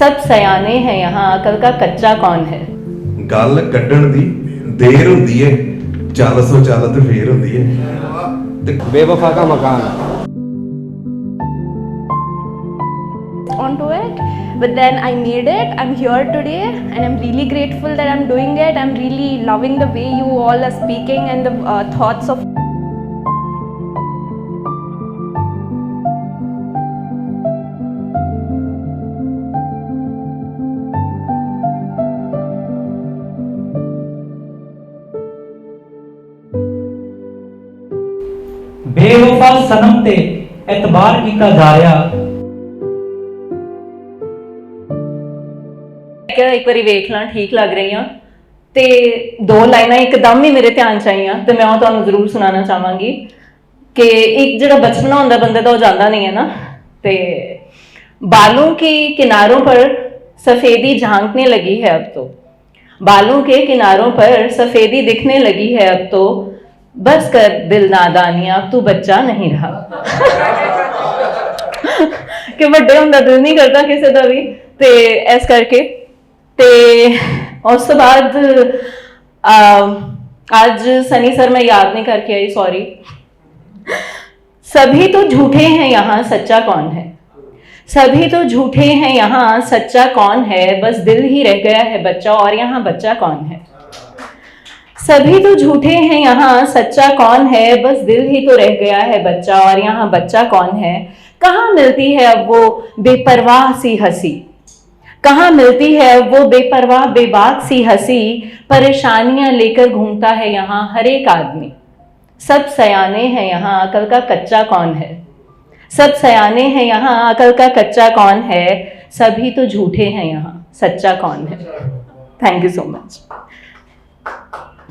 सब सयाने हैं यहाँ, अकल का कच्चा कौन है। ਗੱਲ ਕੱਢਣ ਦੀ ਦੇਰ ਹੁੰਦੀ ਏ, ਚੱਲ ਸੋ ਚੱਲ ਤੇ ਫੇਰ ਹੁੰਦੀ ਏ। ਤੇ बेवफा का मकान onto it, but then I made it. I'm here today and I'm really grateful that I'm doing it. I'm really loving the way you all are speaking and the thoughts of ਬੇਵਫਾ Sanam ਤੇ ਇਤਬਾਰ ਕੀਤਾ ਜਾ ਰਿਹਾ। ਕਿ ਇੱਕ ਵਾਰੀ ਵੇਖ ਲਾਂ ਠੀਕ ਲੱਗ ਰਹੀਆਂ ਤੇ ਦੋ ਲਾਈਨਾਂ ਇੱਕਦਮ ਹੀ ਮੇਰੇ ਧਿਆਨ ਚ ਆਈਆਂ ਤੇ ਮੈਂ ਉਹ ਤੁਹਾਨੂੰ ਜ਼ਰੂਰ ਸੁਣਾਉਣਾ ਚਾਹਾਂਗੀ ਕਿ ਇੱਕ ਜਿਹੜਾ ਬਚਪਨਾ ਹੁੰਦਾ ਬੰਦੇ ਦਾ ਉਹ ਜਾਂਦਾ ਨਹੀਂ ਹੈ ਨਾ। ਤੇ बालों के किनारों पर सफेदी झांकने लगी है अब तो, बालों के किनारों पर सफेदी दिखने लगी है अब तो, बस कर दिल नादानियां अब तू बच्चा नहीं रहा। कि ਵੱਡੇ ਹੁੰਦਾ ਦਿਲ ਨਹੀਂ ਕਰਦਾ ਕਿਸੇ ਦਾ ਵੀ ਤੇ ਇਸ ਕਰਕੇ ਤੇ ਉਸ ਤੋਂ ਬਾਅਦ आज सनी सर मैं याद नहीं करके आई, सॉरी। सभी तो झूठे हैं यहाँ सच्चा कौन है, सभी तो झूठे हैं यहाँ सच्चा कौन है, बस दिल ही रह गया है बच्चा और यहाँ बच्चा कौन है। सभी तो झूठे हैं यहाँ सच्चा कौन है, बस दिल ही तो रह गया है बच्चा और यहाँ बच्चा कौन है। कहाँ मिलती है अब वो बेपरवाह सी हंसी, कहाँ मिलती है वो बेपरवाह बेबाक सी हंसी, परेशानियां लेकर घूमता है यहाँ हर एक आदमी। सब सयाने हैं यहाँ अकल का कच्चा कौन है, सब सयाने हैं यहाँ अकल का कच्चा कौन है, सभी तो झूठे हैं यहाँ सच्चा कौन है। Thank you so much.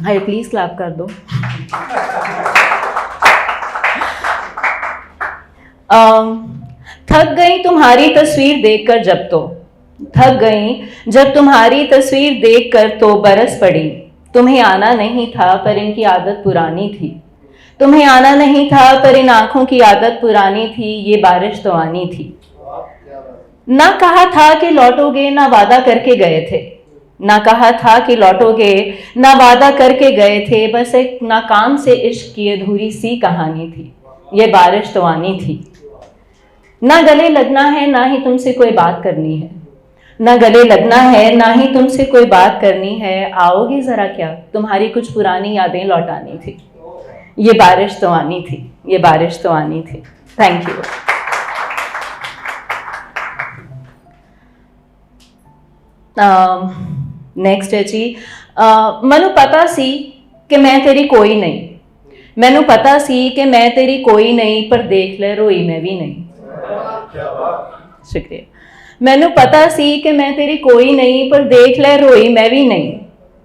Hi please clap कर दो। थक गई तुम्हारी तस्वीर देखकर जब तो, थक गई जब तुम्हारी तस्वीर देखकर तो बरस पड़ी। तुम्हें आना नहीं था पर इनकी आदत पुरानी थी, तुम्हें आना नहीं था पर इन आंखों की आदत पुरानी थी, ये बारिश तो आनी थी। ना कहा था कि लौटोगे ना वादा करके गए थे, ना कहा था कि लौटोगे ना वादा करके गए थे, बस एक नाकाम से इश्क की अधूरी सी कहानी थी, ये बारिश तो आनी थी। ना गले लगना है ना ही तुमसे कोई बात करनी है, ना गले लगना है ना ही तुमसे कोई बात करनी है, आओगे जरा क्या तुम्हारी कुछ पुरानी यादें लौटानी थी, ये बारिश तो आनी थी, ये बारिश तो आनी थी। Thank you. नेक्स्ट है जी, मैनू पता सी कि मैं तेरी कोई नहीं, मैनू पता सी कि मैं तेरी कोई नहीं, पर देख ले रोई मैं भी नहीं। शुक्रिया। मैनू पता सी कि मैं तेरी कोई नहीं, पर देख ले रोई मैं भी नहीं,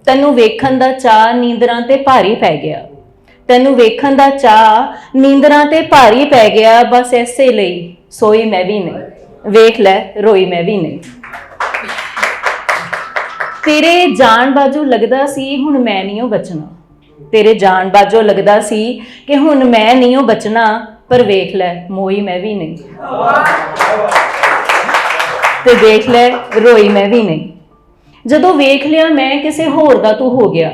तैनू वेखण दा चाह नींदरां ते भारी पै गया, तैनू वेखण दा चाह नींदरां ते भारी पै गया, बस ऐसे लई सोई मैं भी नहीं, वेख ले रोई मैं भी नहीं। तेरे जान बाजू लगदा सी हुण मैं नहीं बचना, तेरे जान बाजू लगदा सी कि हुण मैं नहीं बचना, पर वेख ले मोई मैं भी नहीं, ते देख ले रोई मैं भी नहीं। जदों वेख लिया मैं किसे होर दा तू हो गया,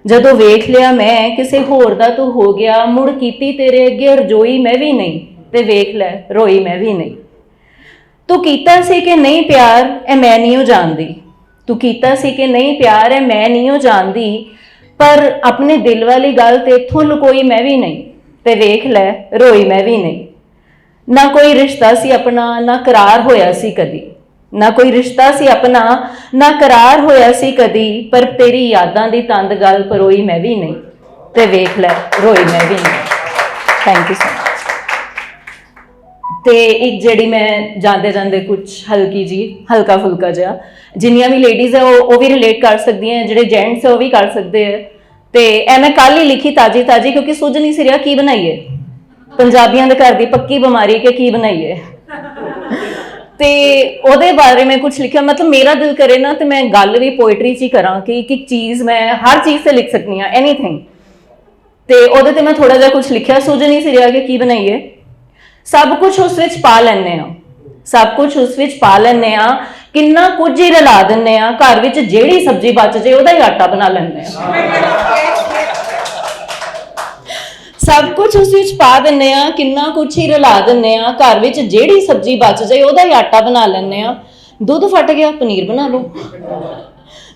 जदों वेख लिया मैं किसे होर दा तू हो गया, मुड़ कीती तेरे अगे रजोई मैं भी नहीं, ते वेख ले रोई मैं भी नहीं। तू कीता सी कि नहीं प्यार ए मैं नहीं जानदी, तू कीता सी कि नहीं प्यार ए मैं नहीं जानदी, पर अपने दिल वाली गल तेथों लुकोई मैं भी नहीं, ते वेख ले रोई मैं भी नहीं। ना कोई रिश्ता सी अपना ना करार होया सी कदी, ना कोई रिश्ता सी अपना ना करार होया सी कदी, पर तेरी यादां दी तंद गल परोई मैं भी नहीं, ते वेख ले रोई मैं भी नहीं। Thank you so much. ते एक जेड़ी मैं जाते जाते कुछ हल्की जी हल्का फुल्का जिहा जिन्नियां भी लेडीज़ है वो भी रिलेट कर सकती हैं, जेडे जेंट्स है वो भी कर सकते हैं। ते ए मैं कल ही लिखी ताजी ताजी क्योंकि सुझ नहीं सी रिहा की बनाइए, पंजाबियों के घर की पक्की बीमारी के की बनाइए। ते ओदे बारे में कुछ लिखा, मतलब मेरा दिल करे ना तो मैं गल भी पोइट्री च ही करा कि एक चीज़ मैं हर चीज़ से लिख सकती हाँ, एनीथिंग। ते ओदे ते मैं थोड़ा जिहा कुछ लिखा, सूझ नहीं सी रिहा कि की बनाइए। सब कुछ उस विच पा लैने आ, सब कुछ उस विच पा लैने आ ਕਿੰਨਾ ਕੁਝ ਹੀ ਰਲਾ ਦਿੰਨੇ ਆ, ਘਰ ਵਿੱਚ ਜਿਹੜੀ ਸਬਜ਼ੀ ਬਚ ਜੇ ਉਹਦਾ ਹੀ ਆਟਾ ਬਣਾ ਲੈਂਦੇ ਆ। ਸਭ ਕੁਝ ਉਸ ਵਿੱਚ ਪਾ ਦਿੰਨੇ ਆ, ਕਿੰਨਾ ਕੁਝ ਹੀ ਰਲਾ ਦਿੰਨੇ ਆ, ਘਰ ਵਿੱਚ ਜਿਹੜੀ ਸਬਜ਼ੀ ਬਚ ਜਾਏ ਉਹਦਾ ਹੀ ਆਟਾ ਬਣਾ ਲੈਂਦੇ ਆ। ਦੁੱਧ ਫਟ ਗਿਆ ਪਨੀਰ ਬਣਾ ਲਓ,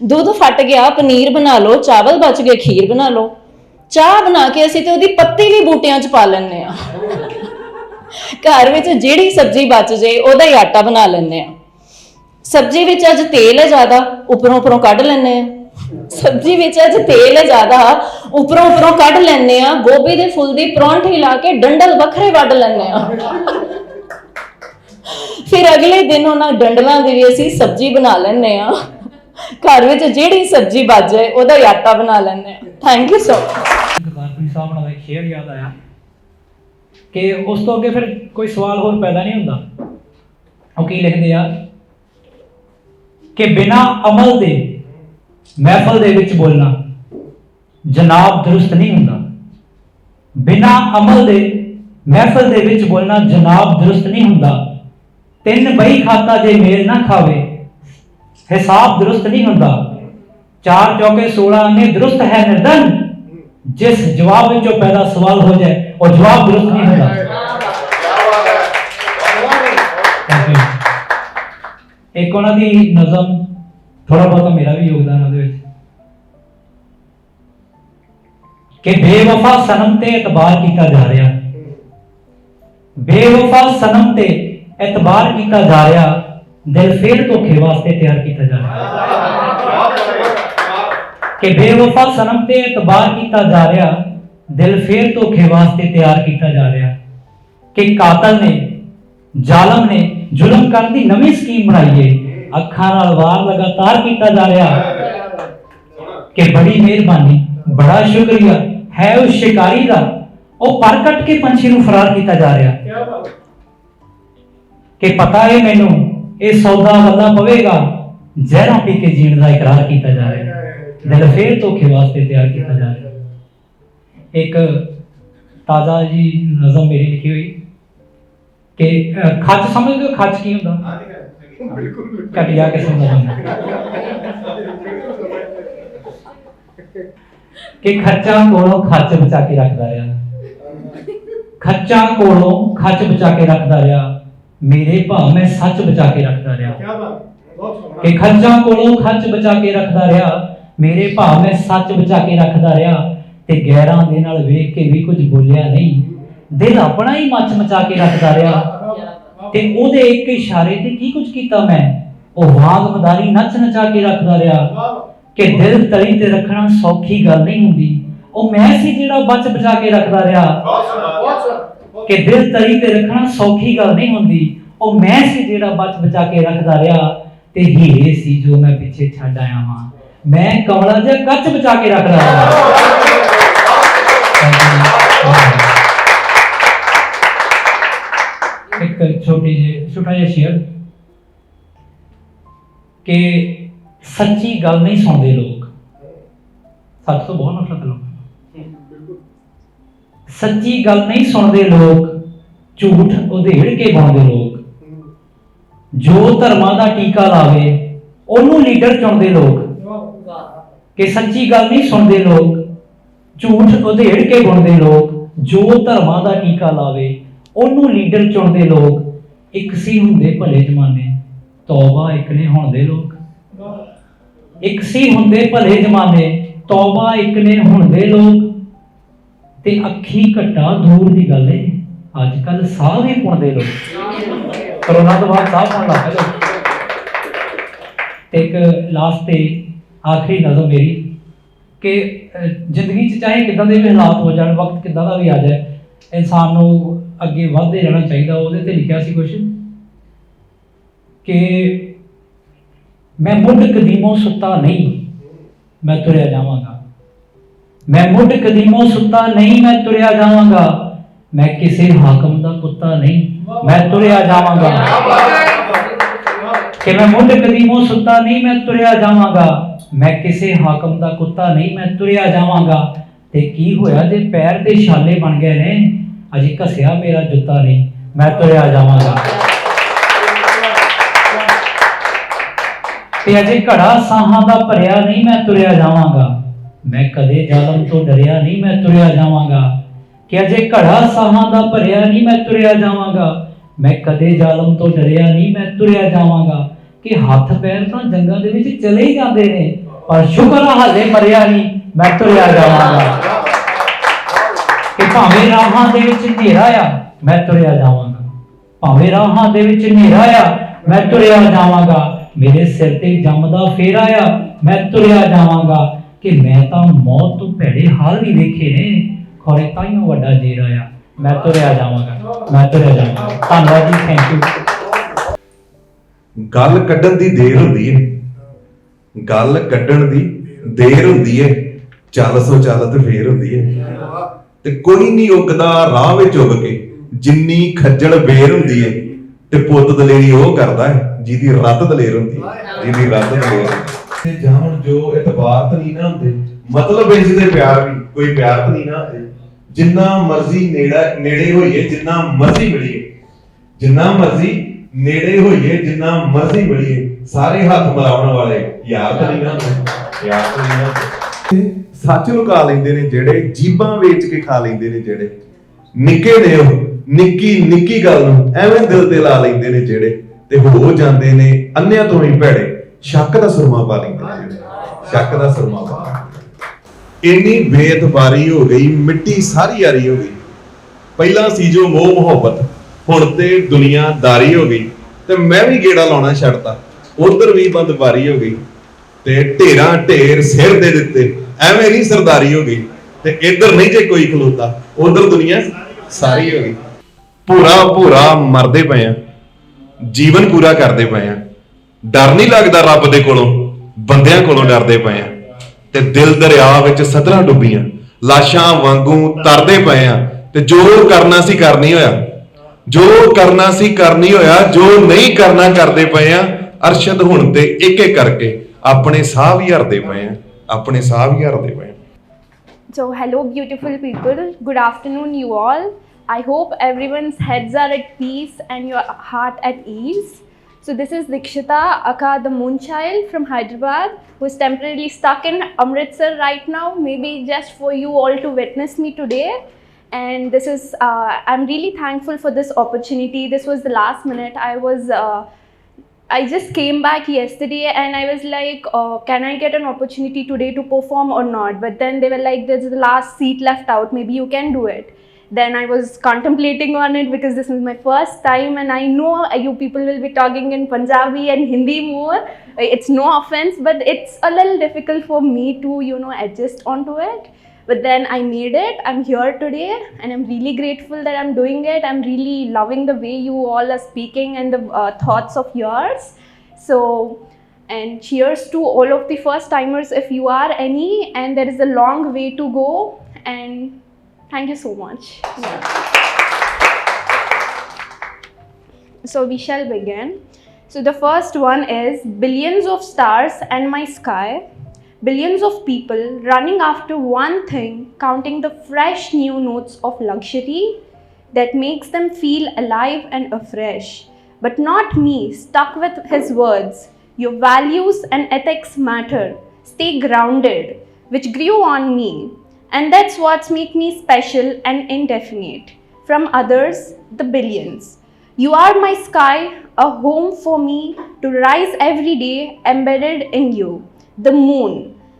ਦੁੱਧ ਫਟ ਗਿਆ ਪਨੀਰ ਬਣਾ ਲਓ, ਚਾਵਲ ਬਚ ਗਏ ਖੀਰ ਬਣਾ ਲਓ, ਚਾਹ ਬਣਾ ਕੇ ਅਸੀਂ ਤੇ ਉਹਦੀ ਪੱਤੀ ਵੀ ਬੂਟਿਆਂ 'ਚ ਪਾ ਲੈਂਦੇ ਆ। ਘਰ ਵਿੱਚ ਜਿਹੜੀ ਸਬਜ਼ੀ ਬਚ ਜਾਏ ਉਹਦਾ ਹੀ ਆਟਾ ਬਣਾ ਲੈਂਦੇ ਆ। ਸਬਜ਼ੀ ਵਿੱਚ ਅੱਜ ਤੇਲ ਹੈ ਜ਼ਿਆਦਾ, ਉੱਪਰੋਂ ਕੱਢ ਲੈਂਦੇ ਆ। ਸਬਜ਼ੀ ਵਿੱਚ ਅੱਜ ਤੇਲ ਹੈ ਜ਼ਿਆਦਾ, ਉੱਪਰੋਂ ਕੱਢ ਲੈਂਦੇ ਆ। ਗੋਭੀ ਦੇ ਫੁੱਲ ਦੀ ਪਰੌਂਠੀ ਲਾ ਕੇ ਡੰਡਲ ਵੱਖਰੇ ਵੱਢ ਲੈਂਦੇ ਆ। ਫਿਰ ਅਗਲੇ ਦਿਨ ਉਹਨਾਂ ਡੰਡਲਾਂ ਦੀ ਵੀ ਅਸੀਂ ਸਬਜ਼ੀ ਬਣਾ ਲੈਂਦੇ ਆ। ਘਰ ਵਿੱਚ ਜਿਹੜੀ ਸਬਜ਼ੀ ਬਚ ਜਾਏ ਉਹਦਾ ਹੀ ਆਟਾ ਬਣਾ ਲੈਂਦੇ ਆ। Thank you so much. Gurdaspuri ਸਾਹਿਬ ਨਾਲ ਇੱਕ ਸ਼ੇਅਰ ਯਾਦ ਆਇਆ ਕਿ ਉਸ ਤੋਂ ਅੱਗੇ ਫਿਰ ਕੋਈ ਸਵਾਲ ਹੋਰ ਪੈਦਾ ਨਹੀਂ ਹੁੰਦਾ। ਉਹ ਕੀ ਲਿਖਦੇ ਆ ਕਿ ਬਿਨਾਂ ਅਮਲ ਦੇ ਮਹਿਫਲ ਦੇ ਵਿੱਚ ਬੋਲਣਾ ਜਨਾਬ ਦਰੁਸਤ ਨਹੀਂ ਹੁੰਦਾ। ਬਿਨਾਂ ਅਮਲ ਦੇ ਮਹਿਫਲ ਦੇ ਵਿੱਚ ਬੋਲਣਾ ਜਨਾਬ ਦਰੁਸਤ ਨਹੀਂ ਹੁੰਦਾ। ਤਿੰਨ ਬਈ ਖਾਤਾ ਜੇ ਮੇਲ ਨਾ ਖਾਵੇ ਹਿਸਾਬ ਦਰੁਸਤ ਨਹੀਂ ਹੁੰਦਾ। 4 ਚੌਕੇ 16 ਨੇ ਦਰੁਸਤ ਹੈ ਨਿਰਦਨ, ਜਿਸ ਜਵਾਬ ਵਿੱਚੋਂ ਪੈਦਾ ਸਵਾਲ ਹੋ ਜਾਏ ਉਹ ਜਵਾਬ ਦਰੁਸਤ ਨਹੀਂ ਹੁੰਦਾ। ਇੱਕ ਉਹਨਾਂ ਦੀ ਨਜ਼ਮ, ਥੋੜਾ ਬਹੁਤਾ ਮੇਰਾ ਵੀ ਯੋਗਦਾਨ ਉਹਦੇ ਵਿੱਚ, ਕਿ ਬੇਵਫਾ ਸਨਮ ਤੇ ਇਤਬਾਰ ਕੀਤਾ ਜਾ ਰਿਹਾ, ਬੇਵਫਾ ਸਨਮ ਤੇ ਇਤਬਾਰ ਕੀਤਾ ਜਾ ਰਿਹਾ, ਦਿਲ ਫੇਰ ਧੋਖੇ ਵਾਸਤੇ ਤਿਆਰ ਕੀਤਾ ਜਾ ਰਿਹਾ। ਕਿ ਬੇਵਫਾ ਸਨਮ ਤੇ ਇਤਬਾਰ ਕੀਤਾ ਜਾ ਰਿਹਾ, ਦਿਲ ਫੇਰ ਧੋਖੇ ਵਾਸਤੇ ਤਿਆਰ ਕੀਤਾ ਜਾ ਰਿਹਾ। ਕਿ ਕਾਤਲ ਨੇ ਜ਼ਾਲਮ ਨੇ ਜ਼ੁਲਮ ਕਰਨ ਦੀ ਨਵੀਂ ਸਕੀਮ ਬਣਾਈ ਏ, ਅੱਖਾਂ ਨਾਲ ਵਾਰ ਲਗਾਤਾਰ ਕੀਤਾ ਜਾ ਰਿਹਾ। ਕਿ ਬੜੀ ਮਿਹਰਬਾਨੀ ਬੜਾ ਸ਼ੁਕਰੀਆ ਹੈ ਉਸ ਸ਼ਿਕਾਰੀ ਦਾ, ਉਹ ਪਰ ਕੱਟ ਕੇ ਪੰਛੀ ਨੂੰ ਫਰਾਰ ਕੀਤਾ ਜਾ ਰਿਹਾ। ਕਿ ਪਤਾ ਹੈ ਮੈਨੂੰ ਇਹ ਸੌਦਾ ਵੱਲਾ ਪਵੇਗਾ, ਜ਼ਹਿਰਾਂ ਪੀ ਕੇ ਜੀਣ ਦਾ ਇਕਰਾਰ ਕੀਤਾ ਜਾ ਰਿਹਾ, ਦਿਲ ਫੇਰ ਧੋਖੇ ਵਾਸਤੇ ਤਿਆਰ ਕੀਤਾ ਜਾ ਰਿਹਾ। ਇੱਕ ਤਾਜ਼ਾ ਜੀ ਨਜ਼ਮ ਮੇਰੀ ਲਿਖੀ ਹੋਈ ਕਿ ਖੱਚ ਸਮਝਦੇ ਹੋ? ਖੱਚ ਕੀ ਹੁੰਦਾ? ਘਟਿਆ ਕਿਸਮ ਦਾ ਹੁੰਦਾ ਕਿ ਖੱਚਾਂ ਕੋਲੋਂ ਖੱਚ ਬਚਾ ਕੇ ਰੱਖਦਾ ਰਿਹਾ, ਖੱਚਾਂ ਕੋਲੋਂ ਖੱਚ ਬਚਾ ਕੇ ਰੱਖਦਾ ਰਿਹਾ, ਮੇਰੇ ਭਾਵ ਮੈਂ ਸੱਚ ਬਚਾ ਕੇ ਰੱਖਦਾ ਰਿਹਾ। ਕਿ ਖੱਚਾਂ ਕੋਲੋਂ ਖੱਚ ਬਚਾ ਕੇ ਰੱਖਦਾ ਰਿਹਾ, ਮੇਰੇ ਭਾਵ ਮੈਂ ਸੱਚ ਬਚਾ ਕੇ ਰੱਖਦਾ ਰਿਹਾ। ਤੇ ਗੈਰਾਂ ਦੇ ਨਾਲ ਵੇਖ ਕੇ ਵੀ ਕੁਝ ਬੋਲਿਆ ਨਹੀਂ, ਦਿਲ ਆਪਣਾ ਹੀ ਮੱਚ ਮਚਾ ਕੇ ਰੱਖਦਾ ਰਿਹਾ। ਤੇ ਉਹਦੇ ਇੱਕ ਇਸ਼ਾਰੇ ਤੇ ਕੀ ਕੁਝ ਕੀਤਾ ਮੈਂ, ਉਹ ਵਾਂਗ ਮਦਾਰੀ ਨੱਚ ਨਚਾ ਕੇ ਰੱਖਦਾ ਰਿਹਾ। ਕਿ ਦਿਲ ਤਲੀ ਤੇ ਰੱਖਣਾ ਸੌਖੀ ਗੱਲ ਨਹੀਂ ਹੁੰਦੀ, ਉਹ ਮੈਂ ਸੀ ਜਿਹੜਾ ਬਚ ਬਚਾ ਕੇ ਰੱਖਦਾ ਰਿਹਾ। ਕਿ ਦਿਲ ਤਲੀ ਤੇ ਰੱਖਣਾ ਸੌਖੀ ਗੱਲ ਨਹੀਂ ਹੁੰਦੀ, ਉਹ ਮੈਂ ਸੀ ਜਿਹੜਾ ਬਚ ਬਚਾ ਕੇ ਰੱਖਦਾ ਰਿਹਾ। ਤੇ ਹੀਰੇ ਸੀ ਜੋ ਮੈਂ ਪਿੱਛੇ ਛੱਡ ਆਇਆ ਹਾਂ, ਮੈਂ ਕਮਲਾ ਜਿਹਾ ਕੱਚ ਬਚਾ ਕੇ ਰੱਖਦਾ ਰਿਹਾ। ਇੱਕ ਛੋਟਾ ਜਿਹਾ ਸ਼ੇਅਰ ਕਿ ਸੱਚੀ ਗੱਲ ਨਹੀਂ ਸੁਣਦੇ ਲੋਕ, ਸੱਚ ਤੋਂ ਬਹੁਤ ਨਫ਼ਰਤ ਲੋਕਾਂ ਨੂੰ। ਸੱਚੀ ਗੱਲ ਨਹੀਂ ਸੁਣਦੇ ਲੋਕ, ਝੂਠ ਉਧੇੜ ਕੇ ਗਾਉਂਦੇ ਲੋਕ। ਜੋ ਧਰਮਾਂ ਦਾ ਟੀਕਾ ਲਾਵੇ ਉਹਨੂੰ ਲੀਡਰ ਚੁਣਦੇ ਲੋਕ। ਕਿ ਸੱਚੀ ਗੱਲ ਨਹੀਂ ਸੁਣਦੇ ਲੋਕ, ਝੂਠ ਉਧੇੜ ਕੇ ਗਾਉਂਦੇ ਲੋਕ। ਜੋ ਧਰਮਾਂ ਦਾ ਟੀਕਾ ਲਾਵੇ ਉਹਨੂੰ ਲੀਡਰ ਚੁਣਦੇ ਲੋਕ। ਇੱਕ ਸੀ ਹੁੰਦੇ ਭਲੇ ਜ਼ਮਾਨੇ, ਤੌਬਾ ਇੱਕ ਨੇ ਹੁਣ ਦੇ ਲੋਕ। ਇੱਕ ਸੀ ਹੁੰਦੇ ਭਲੇ ਜ਼ਮਾਨੇ, ਤੌਬਾ ਇੱਕ ਨੇ ਹੁਣ ਦੇ ਲੋਕ। ਤੇ ਅੱਖੀ ਘੱਟਾ ਦੂਰ ਦੀ ਗੱਲ ਏ, ਅੱਜ ਕੱਲ ਸਾਹ ਵੀ ਪੁਣਦੇ ਲੋਕ। ਕਰੋਨਾ ਤੋਂ ਬਾਅਦ ਸਾਹ ਪੁਣ ਲੱਗ ਪਏ ਲੋਕ। ਇੱਕ ਲਾਸਟ ਤੇ ਆਖਰੀ ਨਜ਼ਰ ਮੇਰੀ ਕਿ ਜ਼ਿੰਦਗੀ 'ਚ ਚਾਹੇ ਕਿੱਦਾਂ ਦੇ ਵੀ ਹਾਲਾਤ ਹੋ ਜਾਣ, ਵਕਤ ਕਿੱਦਾਂ ਦਾ ਵੀ ਆ ਜਾਏ, ਇਨਸਾਨ ਨੂੰ ਅੱਗੇ ਵੱਧਦੇ ਰਹਿਣਾ ਚਾਹੀਦਾ। ਉਹਦੇ ਤੇ ਲਿਖਿਆ ਸੀ ਕੁਛ ਕਿ ਮੈਂ ਮੁੱਢ ਕਦੀਮੋਂ ਸੁੱਤਾ ਨਹੀਂ, ਮੈਂ ਤੁਰਿਆ ਜਾਵਾਂਗਾ। ਮੈਂ ਮੁੱਢ ਕਦੀਮੋਂ ਸੁੱਤਾ ਨਹੀਂ, ਮੈਂ ਤੁਰਿਆ ਜਾਵਾਂਗਾ। ਮੈਂ ਕਿਸੇ ਹਾਕਮ ਦਾ ਕੁੱਤਾ ਨਹੀਂ, ਮੈਂ ਤੁਰਿਆ ਜਾਵਾਂਗਾ। ਕਿ ਮੈਂ ਮੁੱਢ ਕਦੀਮੋਂ ਸੁੱਤਾ ਨਹੀਂ, ਮੈਂ ਤੁਰਿਆ ਜਾਵਾਂਗਾ। ਮੈਂ ਕਿਸੇ ਹਾਕਮ ਦਾ ਕੁੱਤਾ ਨਹੀਂ, ਮੈਂ ਤੁਰਿਆ ਜਾਵਾਂਗਾ। ਤੇ ਕੀ ਹੋਇਆ ਜੇ ਪੈਰ ਤੇ ਛਾਲੇ ਬਣ ਗਏ ਨੇ, ਅਜੇ ਘਸਿਆ ਮੇਰਾ ਜੁੱਤਾ ਨਹੀਂ, ਮੈਂ ਤੁਰਿਆ ਜਾਵਾਂਗਾ। ਤੇ ਅਜੇ ਘੜਾ ਸਾਹਾਂ ਦਾ ਭਰਿਆ ਨਹੀਂ ਮੈਂ ਤੁਰਿਆ ਜਾਵਾਂਗਾ, ਮੈਂ ਕਦੇ ਜ਼ਾਲਮ ਤੋਂ ਡਰਿਆ ਨਹੀਂ ਮੈਂ ਤੁਰਿਆ ਜਾਵਾਂਗਾ। ਕਿ ਅਜੇ ਘੜਾ ਸਾਹਾਂ ਦਾ ਭਰਿਆ ਨਹੀਂ ਮੈਂ ਤੁਰਿਆ ਜਾਵਾਂਗਾ, ਮੈਂ ਕਦੇ ਜ਼ਾਲਮ ਤੋਂ ਡਰਿਆ ਨਹੀਂ ਮੈਂ ਤੁਰਿਆ ਜਾਵਾਂਗਾ। ਕਿ ਹੱਥ ਪੈਰ ਤਾਂ ਜੰਗਾਂ ਦੇ ਵਿੱਚ ਚਲੇ ਹੀ ਜਾਂਦੇ ਨੇ, ਪਰ ਸ਼ੁਕਰ ਆ ਹਾਲੇ ਮਰਿਆ ਨਹੀਂ ਮੈਂ ਤੁਰਿਆ ਜਾਵਾਂਗਾ। ਕਿ ਭਾਵੇਂ ਰਾਹਾਂ ਦੇ ਵਿੱਚ ਹਨੇਰਾ ਆ ਮੈਂ ਤੁਰਿਆ ਜਾਵਾਂਗਾ, ਭਾਵੇਂ ਰਾਹਾਂ ਦੇ ਵਿੱਚ ਹਨੇਰਾ ਆ ਮੈਂ ਤੁਰਿਆ ਜਾਵਾਂਗਾ। ਮੇਰੇ ਸਿਰ ਤੇ ਜੰਮਦਾ ਫੇਰਾ ਆ ਮੈਂ ਤੁਰਿਆ ਜਾਵਾਂਗਾ। ਕਿ ਮੈਂ ਤਾਂ ਮੌਤ ਤੋਂ ਭੈੜੇ ਹਾਲ ਵੀ ਵੇਖੇ ਨੇ, ਖੌਰੇ ਤਾਈਓ ਵੱਡਾ ਜੇਰਾ ਆ ਮੈਂ ਤੁਰਿਆ ਜਾਵਾਂਗਾ, ਮੈਂ ਤੁਰਿਆ ਜਾਵਾਂਗਾ। ਧੰਨਵਾਦ ਜੀ, ਥੈਂਕ ਯੂ। ਗੱਲ ਕੱਢਣ ਦੀ ਦੇਰ ਹੁੰਦੀ ਏ, ਗੱਲ ਕੱਢਣ ਦੀ ਦੇਰ ਹੁੰਦੀ ਏ, ਚੱਲ ਸੋ ਚੱਲ ਤੇ ਫੇਰ ਹੁੰਦੀ ਏ। ਤੇ ਕੋਈ ਨਹੀਂ ਉੱਗਦਾ ਰਾਹ ਵਿੱਚ ਉੱਗ ਕੇ, ਜਿੰਨੀ ਖੱਜਲ ਬੇਰ ਹੁੰਦੀ ਏ। ਤੇ ਪੁੱਤ ਦਲੇਰੀ ਉਹ ਕਰਦਾ ਹੈ ਜਿਹਦੀ ਰੱਤ ਦਲੇਰ ਹੁੰਦੀ ਹੈ, ਜਿਹਦੀ ਰੱਤ ਦਲੇਰ ਹੁੰਦੀ। ਜਾਣ ਜੋ ਇਤਬਾਰ ਤਾਂ ਨਹੀਂ ਨਾ ਹੁੰਦੇ, ਮਤਲਬ ਇਸ ਦੇ ਪਿਆਰ ਵੀ ਕੋਈ ਪਿਆਰ ਤਾਂ ਨਹੀਂ ਨਾ ਹੁੰਦੇ। ਜਿੰਨਾ ਮਰਜ਼ੀ ਨੇੜੇ ਹੋਈਏ, ਜਿੰਨਾ ਮਰਜ਼ੀ ਮਿਲੀਏ, ਜਿੰਨਾ ਮਰਜ਼ੀ ਨੇੜੇ ਹੋਈਏ, ਜਿੰਨਾ ਮਰਜ਼ੀ ਮਿਲੀਏ, ਸਾਰੇ ਹੱਥ ਮਿਲਾਉਣ ਵਾਲੇ ਯਾਰ ਤਾਂ ਨਹੀਂ ਨਾ ਹੁੰਦੇ, ਯਾਰ ਤਾਂ ਨਹੀਂ ਨਾ ਹੁੰਦੇ। ਸੱਚ ਲੁਕਾ ਲੈਂਦੇ ਨੇ ਜਿਹੜੇ, ਜੀਬਾਂ ਵੇਚ ਕੇ ਖਾ ਲੈਂਦੇ ਨੇ ਜਿਹੜੇ, ਨਿੱਕੇ ਨੇ ਉਹ ਨਿੱਕੀ ਨਿੱਕੀ ਗੱਲ ਨੂੰ ਐਵੇਂ ਦਿਲ ਤੇ ਲਾ ਲੈਂਦੇ ਨੇ ਜਿਹੜੇ, ਤੇ ਹੋ ਜਾਂਦੇ ਨੇ ਅੰਨਿਆਂ ਤੋਂ ਹੀ ਭੈੜੇ, ਸ਼ੱਕ ਦਾ ਸੁਰਮਾ ਪਾ ਲੈਂਦੇ ਨੇ, ਸ਼ੱਕ ਦਾ ਸੁਰਮਾ ਪਾ। ਇੰਨੀ ਬੇਇਤਬਾਰੀ ਹੋ ਗਈ, ਮਿੱਟੀ ਸਾਰੀ ਯਾਰੀ ਹੋ ਗਈ। ਪਹਿਲਾਂ ਸੀ ਜੋ ਮੋਹ ਮੁਹੱਬਤ, ਹੁਣ ਤੇ ਦੁਨੀਆਦਾਰੀ ਹੋ ਗਈ। ਤੇ ਮੈਂ ਵੀ ਗੇੜਾ ਲਾਉਣਾ ਛੱਡਤਾ, ਉਧਰ ਵੀ ਬੰਦਬਾਰੀ ਹੋ ਗਈ। ਤੇ ਢੇਰਾਂ ਢੇਰ ਸਿਰ ਦੇ ਦਿੱਤੇ, ਐਵੇਂ ਨਹੀਂ ਸਰਦਾਰੀ ਹੋ ਗਈ। ਤੇ ਇੱਧਰ ਨਹੀਂ ਜੇ ਕੋਈ ਖਲੋਤਾ, ਉਧਰ ਦੁਨੀਆ ਸਾਰੀ ਹੋ ਗਈ। ਭੂਰਾ ਭੂਰਾ ਮਰਦੇ ਪਏ ਆ, ਜੀਵਨ ਪੂਰਾ ਕਰਦੇ ਪਏ ਆ। ਡਰ ਨਹੀਂ ਲੱਗਦਾ ਰੱਬ ਦੇ ਕੋਲੋਂ, ਬੰਦਿਆਂ ਕੋਲੋਂ ਡਰਦੇ ਪਏ ਆ। ਤੇ ਦਿਲ ਦਰਿਆ ਵਿੱਚ ਸਤਰਾਂ ਡੁੱਬੀਆਂ, ਲਾਸ਼ਾਂ ਵਾਂਗੂ ਤਰਦੇ ਪਏ ਆ। ਤੇ ਜੋ ਕਰਨਾ ਸੀ ਕਰ ਨਹੀਂ ਹੋਇਆ, ਜੋ ਕਰਨਾ ਸੀ ਕਰ ਨਹੀਂ ਹੋਇਆ, ਜੋ ਨਹੀਂ ਕਰਨਾ ਕਰਦੇ ਪਏ ਆ। ਅਰਸ਼ਦ ਹੁਣ ਤੇ ਇੱਕ ਇੱਕ ਕਰਕੇ ਆਪਣੇ ਸਾਹ ਵੀ ਹਰਦੇ ਪਏ ਆ, ਆਪਣੇ ਸਾਹ ਵੀ ਹਰਦੇ ਪਏ ਆ। So, hello, beautiful people. Good afternoon, you all. I hope everyone's heads are at peace and your heart at ease. So, this is Dikshita, aka the Moonchild from Hyderabad, who is temporarily stuck in Amritsar right now, maybe just for you all to witness me today. And this is, I'm really thankful for this opportunity. This was the last minute. I just came back yesterday and I was like, can I get an opportunity today to perform or not? But then they were like, there's the last seat left out, maybe you can do it. Then I was contemplating on it because this is my first time and I know you people will be talking in Punjabi and Hindi more. It's no offense, but it's a little difficult for me to, adjust onto it. But then I made it. I'm here today and I'm really grateful that I'm doing it. I'm really loving the way you all are speaking and the thoughts of yours. So, and cheers to all of the first timers if you are any, and there is a long way to go, and thank you so much. So we shall begin. So the first one is billions of stars and my sky. Billions of people running after one thing, counting the fresh new notes of luxury that makes them feel alive and afresh. But not me, stuck with his words. Your values and ethics matter. Stay grounded, which grew on me. And that's what's make me special and indefinite. From others, the billions. You are my sky, a home for me to rise every day embedded in you. The moon.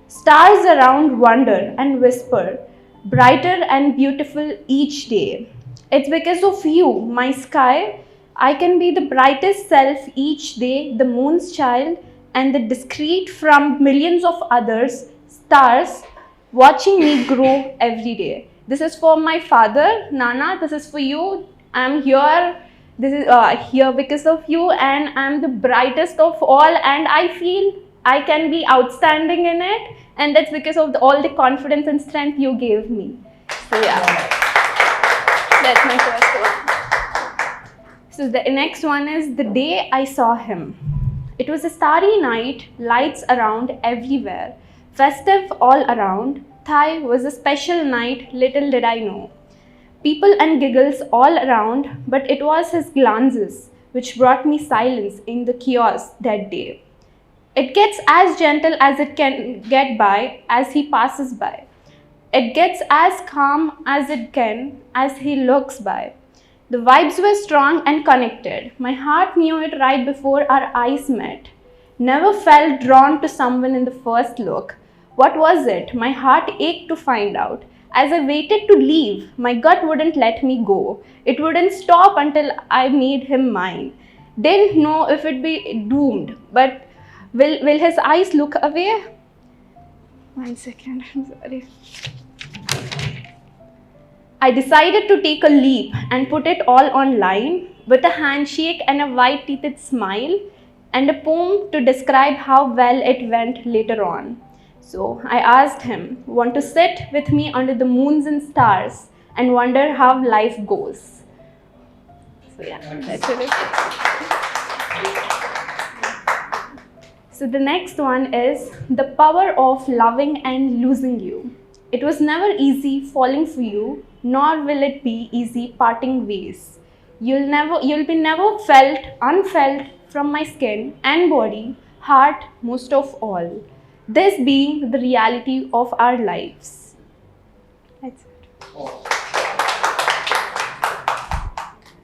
Stars around wonder and whisper, brighter and beautiful each day. It's because of you, my sky, I can be the brightest self each day, the moon's child, and the discreet from millions of others, stars, watching me grow every day. This is for my father, Nana, this is for you. I'm here, this is here because of you, and I'm the brightest of all, and I feel I can be outstanding in it, and that's because of all the confidence and strength you gave me. So yeah, that's my first one. So the next one is the day I saw him. It was a starry night, lights around everywhere, festive all around. Thai was a special night, little did I know. People and giggles all around, but it was his glances which brought me silence in the chaos that day. It gets as gentle as it can get by as he passes by. It gets as calm as it can as he looks by. The vibes were strong and connected. My heart knew it right before our eyes met. Never felt drawn to someone in the first look. What was it? My heart ached to find out. As I waited to leave, my gut wouldn't let me go. It wouldn't stop until I made him mine. Didn't know if it'd be doomed, but will his eyes look away? 1 second, I'm sorry. I decided to take a leap and put it all online with a handshake and a white-teethed smile and a poem to describe how well it went later on. So I asked him, want to sit with me under the moons and stars and wonder how life goes. So yeah, that's it. So the next one is the power of loving and losing you. It was never easy falling for you, nor will it be easy parting ways. You'll be never felt unfelt from my skin and body, heart most of all. This being the reality of our lives. That's it.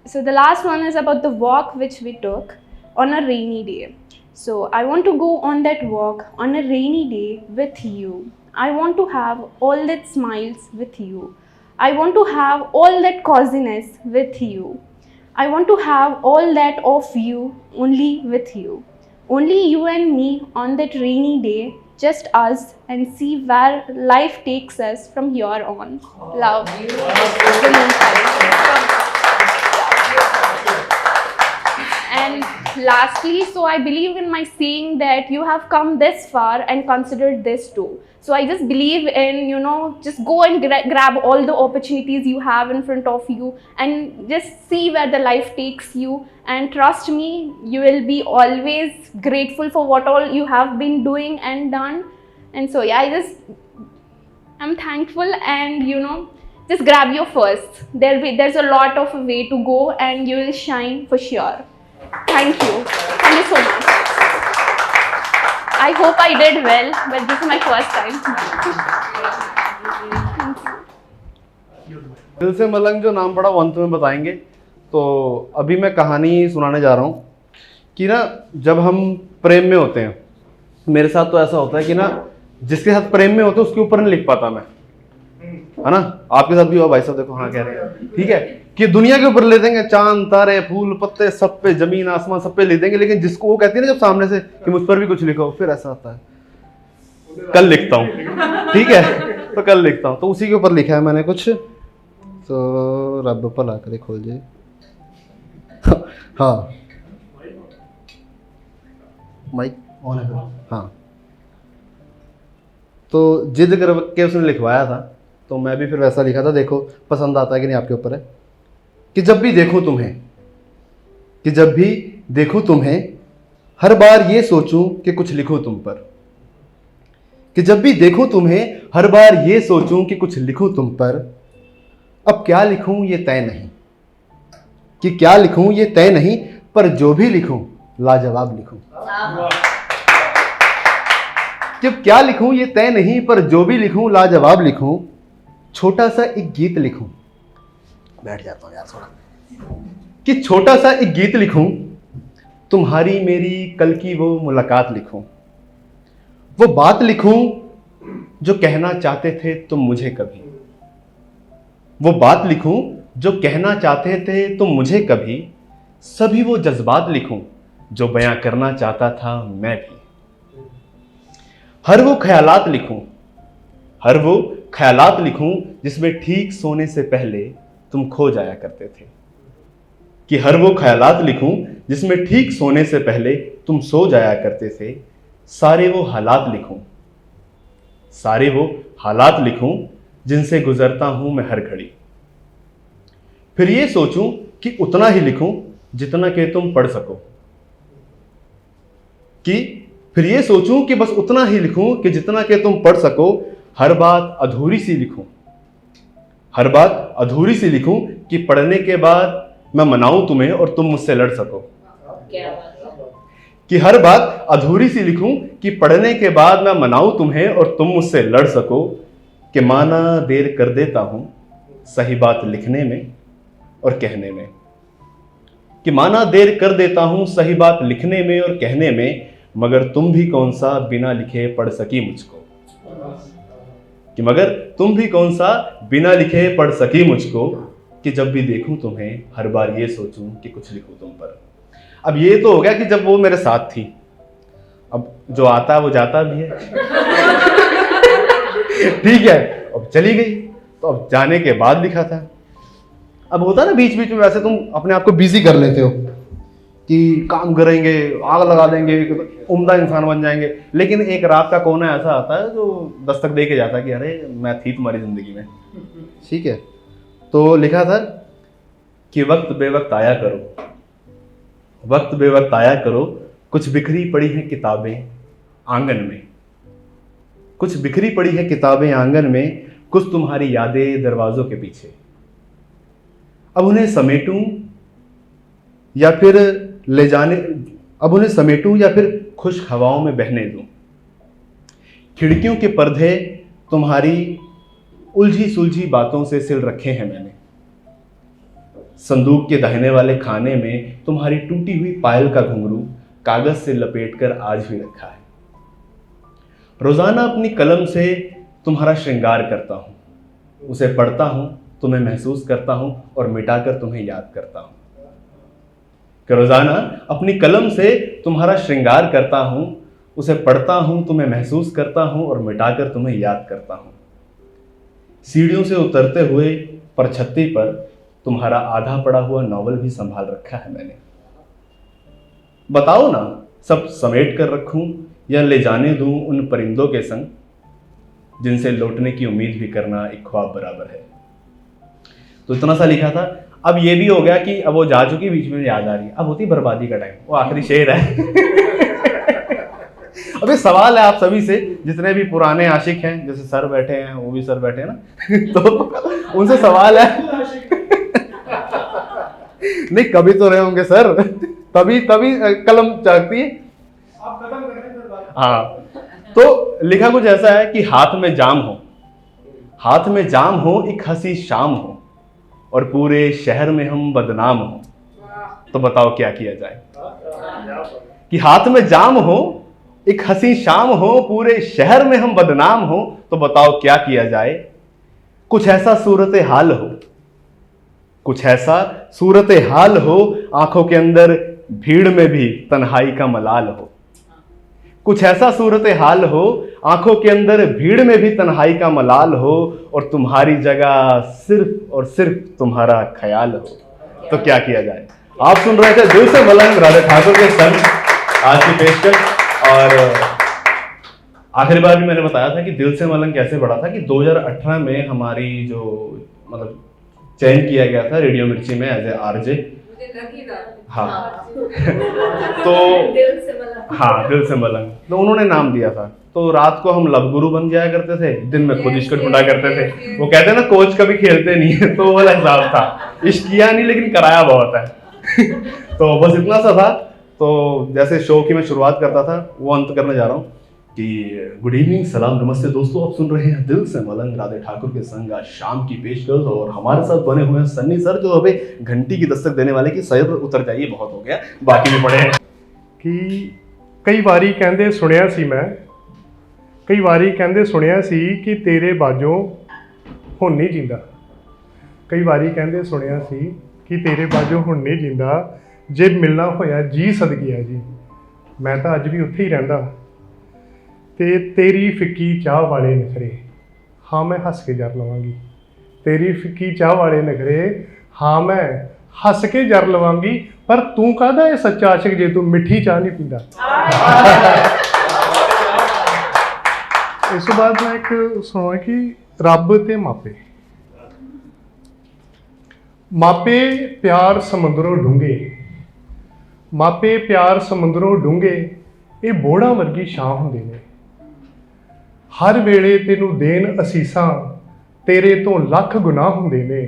So the last one is about the walk which we took on a rainy day. So I want to go on that walk on a rainy day with you. I want to have all that smiles with you. I want to have all that coziness with you. I want to have all that of you only with you. Only you and me on that rainy day, just us, and see where life takes us from here on. Love. And lastly, so I believe in my saying that you have come this far and considered this too. So I just believe in, just go and grab all the opportunities you have in front of you and just see where the life takes you. And trust me, you will be always grateful for what all you have been doing and done. And so yeah, I'm thankful, and just grab your first. There's a lot of a way to go, and you will shine for sure. Thank you. Thank you so much. I hope I did well, but this is my first time. दिल से मलंग जो नाम पड़ा वो अंत में बताएंगे। तो अभी मैं कहानी सुनाने जा रहा हूँ कि जब हम प्रेम में होते हैं, मेरे साथ तो ऐसा होता है कि जिसके साथ प्रेम में होते हैं उसके ऊपर नहीं लिख पाता मैं, है ना। आपके साथ भी हो भाई साहब, देखो हाँ कह रहे हैं, ठीक है, कि दुनिया के ऊपर ले देंगे, चांद तारे फूल पत्ते सब पे, जमीन आसमान सब पे ले देंगे, लेकिन जिसको वो कहती है ना जब सामने से कि मुझ पर भी कुछ लिखो, फिर ऐसा आता है कल लिखता हूँ, ठीक है, तो कल लिखता हूँ। तो उसी के ऊपर लिखा है मैंने कुछ, तो रब भला करे खोल जाए। हाँ माइक ऑन है। हाँ, तो जिद करके उसने लिखवाया था, तो मैं भी फिर वैसा लिखा था। देखो पसंद आता है कि नहीं, आपके ऊपर है। कि जब भी देखूं तुम्हें हर बार ये सोचूं कि कुछ लिखूं तुम पर। कि जब भी देखूं तुम्हें हर बार ये सोचूं कि कुछ लिखूं तुम पर। अब क्या लिखूं ये तय नहीं, कि क्या लिखूं ये तय नहीं, पर जो भी लिखूं लाजवाब लिखूं। कि अब क्या लिखूं ये तय नहीं, पर जो भी लिखूं लाजवाब लिखूं। छोटा सा एक गीत लिखूं, बैठ जाता हूं यार थोड़ा, कि छोटा सा एक गीत लिखूं, तुम्हारी मेरी कल की वो मुलाकात लिखूं। वो बात लिखूं जो कहना चाहते थे तुम मुझे कभी। वो बात लिखूं जो कहना चाहते थे तुम मुझे कभी। सभी वो जज्बात लिखूं जो बयां करना चाहता था मैं भी। हर वो ख्यालात लिखूं जिसमें ठीक सोने से पहले तुम खो जाया करते थे। कि हर वो ख्यालात लिखूं जिसमें ठीक सोने से पहले तुम सो जाया करते थे। सारे वो हालात लिखूं जिनसे गुजरता हूं मैं हर घड़ी। फिर ये सोचूं कि उतना ही लिखूं जितना कि तुम पढ़ सको। फिर ये सोचूं कि बस उतना ही लिखूं कि जितना कि तुम पढ़ सको। हर बात अधूरी सी लिखूं कि पढ़ने के बाद मैं मनाऊं तुम्हें और तुम मुझसे लड़ सको। कि हर बात अधूरी सी लिखूं कि पढ़ने के बाद मैं मनाऊं तुम्हें और तुम मुझसे लड़ सको, कि माना देर कर देता हूं सही बात लिखने में और कहने में, कि माना देर कर देता हूं सही बात लिखने में और कहने में, मगर तुम भी कौन सा बिना लिखे पढ़ सकी मुझको, कि मगर तुम भी कौन सा बिना लिखे पढ़ सकी मुझको, कि जब भी देखूं तुम्हें हर बार ये सोचूं कि कुछ लिखूं तुम पर। अब ये तो हो गया कि जब वो मेरे साथ थी, अब जो आता है वो जाता भी है ठीक है, अब चली गई, तो अब जाने के बाद लिखा था। अब होता ना बीच बीच में वैसे तुम अपने आप को बिजी कर लेते हो कि काम करेंगे, आग लगा देंगे, उम्दा इंसान बन जाएंगे, लेकिन एक रात का कोना ऐसा आता है जो दस्तक दे के जाता है कि अरे मैं थी तुम्हारी जिंदगी में, ठीक है। तो लिखा था कि वक्त बेवक्त आया करो, वक्त बेवक्त आया करो, कुछ बिखरी पड़ी हैं किताबें आंगन में, कुछ बिखरी पड़ी है किताबें आंगन में, कुछ तुम्हारी यादें दरवाजों के पीछे। अब उन्हें समेटूं या फिर ले जाने, अब उन्हें समेटूं या फिर खुश हवाओं में बहने दूं। खिड़कियों के पर्दे तुम्हारी उलझी सुलझी बातों से सिल रखे हैं मैंने। संदूक के दाहिने वाले खाने में तुम्हारी टूटी हुई पायल का घुंघरू कागज से लपेटकर आज भी रखा है। रोजाना अपनी कलम से तुम्हारा श्रृंगार करता हूं, उसे पढ़ता हूं, तुम्हें महसूस करता हूं और मिटाकर तुम्हें याद करता हूं। कि रोजाना अपनी कलम से तुम्हारा श्रृंगार करता हूं, उसे पढ़ता हूं, तुम्हें महसूस करता हूं और मिटाकर तुम्हें याद करता हूं। सीढ़ियों से उतरते हुए परछत्ती पर तुम्हारा आधा पड़ा हुआ नॉवल भी संभाल रखा है मैंने। बताओ ना, सब समेट कर रखूं या ले जाने दूं उन परिंदों के संग, जिनसे लौटने की उम्मीद भी करना एक ख्वाब बराबर है। तो इतना सा लिखा था। अब ये भी हो गया कि अब वो जा चुकी, बीच में याद आ रही है, अब होती बर्बादी का टाइम, वो आखिरी शेर है अब ये सवाल है आप सभी से, जितने भी पुराने आशिक हैं, जैसे सर बैठे हैं, वो भी सर बैठे हैं ना तो उनसे सवाल है नहीं कभी तो रहे होंगे सर, तभी कलम चाहती है। हाँ, तो लिखा कुछ ऐसा है कि हाथ में जाम हो, हाथ में जाम हो, एक हंसी शाम हो और पूरे शहर में हम बदनाम हो, तो बताओ क्या किया जाए। कि हाथ में जाम हो, एक हंसी शाम हो, पूरे शहर में हम बदनाम हो, तो बताओ क्या किया जाए। कुछ ऐसा सूरत हाल हो, कुछ ऐसा सूरत हाल हो, आंखों के अंदर भीड़ में भी तन्हाई का मलाल हो। कुछ ऐसा सूरत हाल हो, आंखों के अंदर भीड़ में भी तन्हाई का मलाल हो, और तुम्हारी जगह सिर्फ और सिर्फ तुम्हारा ख्याल हो, तो क्या किया जाए। आप सुन रहे थे दिल से मलंग राधे ठाकुर के संग आज की पेशकश। और आखिरी बार भी मैंने बताया था कि दिल से मलंग कैसे बढ़ा था कि 2018 में हमारी जो मतलब चयन किया गया था रेडियो मिर्ची में एज ए आरजे। हाँ तो हाँ दिल से मलंग, तो उन्होंने नाम दिया था। तो रात को हम लव गुरु बन जाया करते थे, दिन में खुद इश्क ढूंढा करते थे। वो कहते हैं ना कोच कभी खेलते नहीं है, तो वो वाला हिसाब था। इश्क किया नहीं लेकिन कराया बहुत है तो बस इतना सा था। तो जैसे शो की मैं शुरुआत करता था, वो अंत करने जा रहा हूँ कि गुड इवनिंग, सलाम, नमस्ते दोस्तों। आप सुन रहे हैं दिल से मलंग राधे ठाकुर के संग आज शाम की पेशकश, और हमारे साथ बने हुए हैं सन्नी सर, जो हमें घंटी की दस्तक देने वाले की सर उतर जाइए, बहुत हो गया, बाकी भी पड़े हैं। कि कई वारी कहते सुनिया सी, मैं कई वारी कहते सुनिया सी कि तेरे बाजों हुण नहीं जींदा। कई वारी कहते सुनिया सी कि तेरे बाजों हुण नहीं जींदा, जे मिलना होया जी सदगिया जी। मैं तो अज भी उत्थे ही रहिंदा। ते तेरी फिक्की चाह वाले नखरे, हाँ मैं हस के जर लवांगी। तेरी फिक्की चाह वाले नखरे, हाँ मैं हस के जर लवांगी। पर तू कहदा है सच्चा आशिक जे तू मिठी चाह नहीं पींदा। इस बाद मैं एक सुना कि रब ते मापे, मापे प्यार समुद्रों डूंगे, मापे प्यार समुद्रों डूंगे, ये बोड़ा वर्गी छां हुंदे ने। हर वेले तेनू देन असीसां, तेरे तो लख गुनाह हुंदे ने।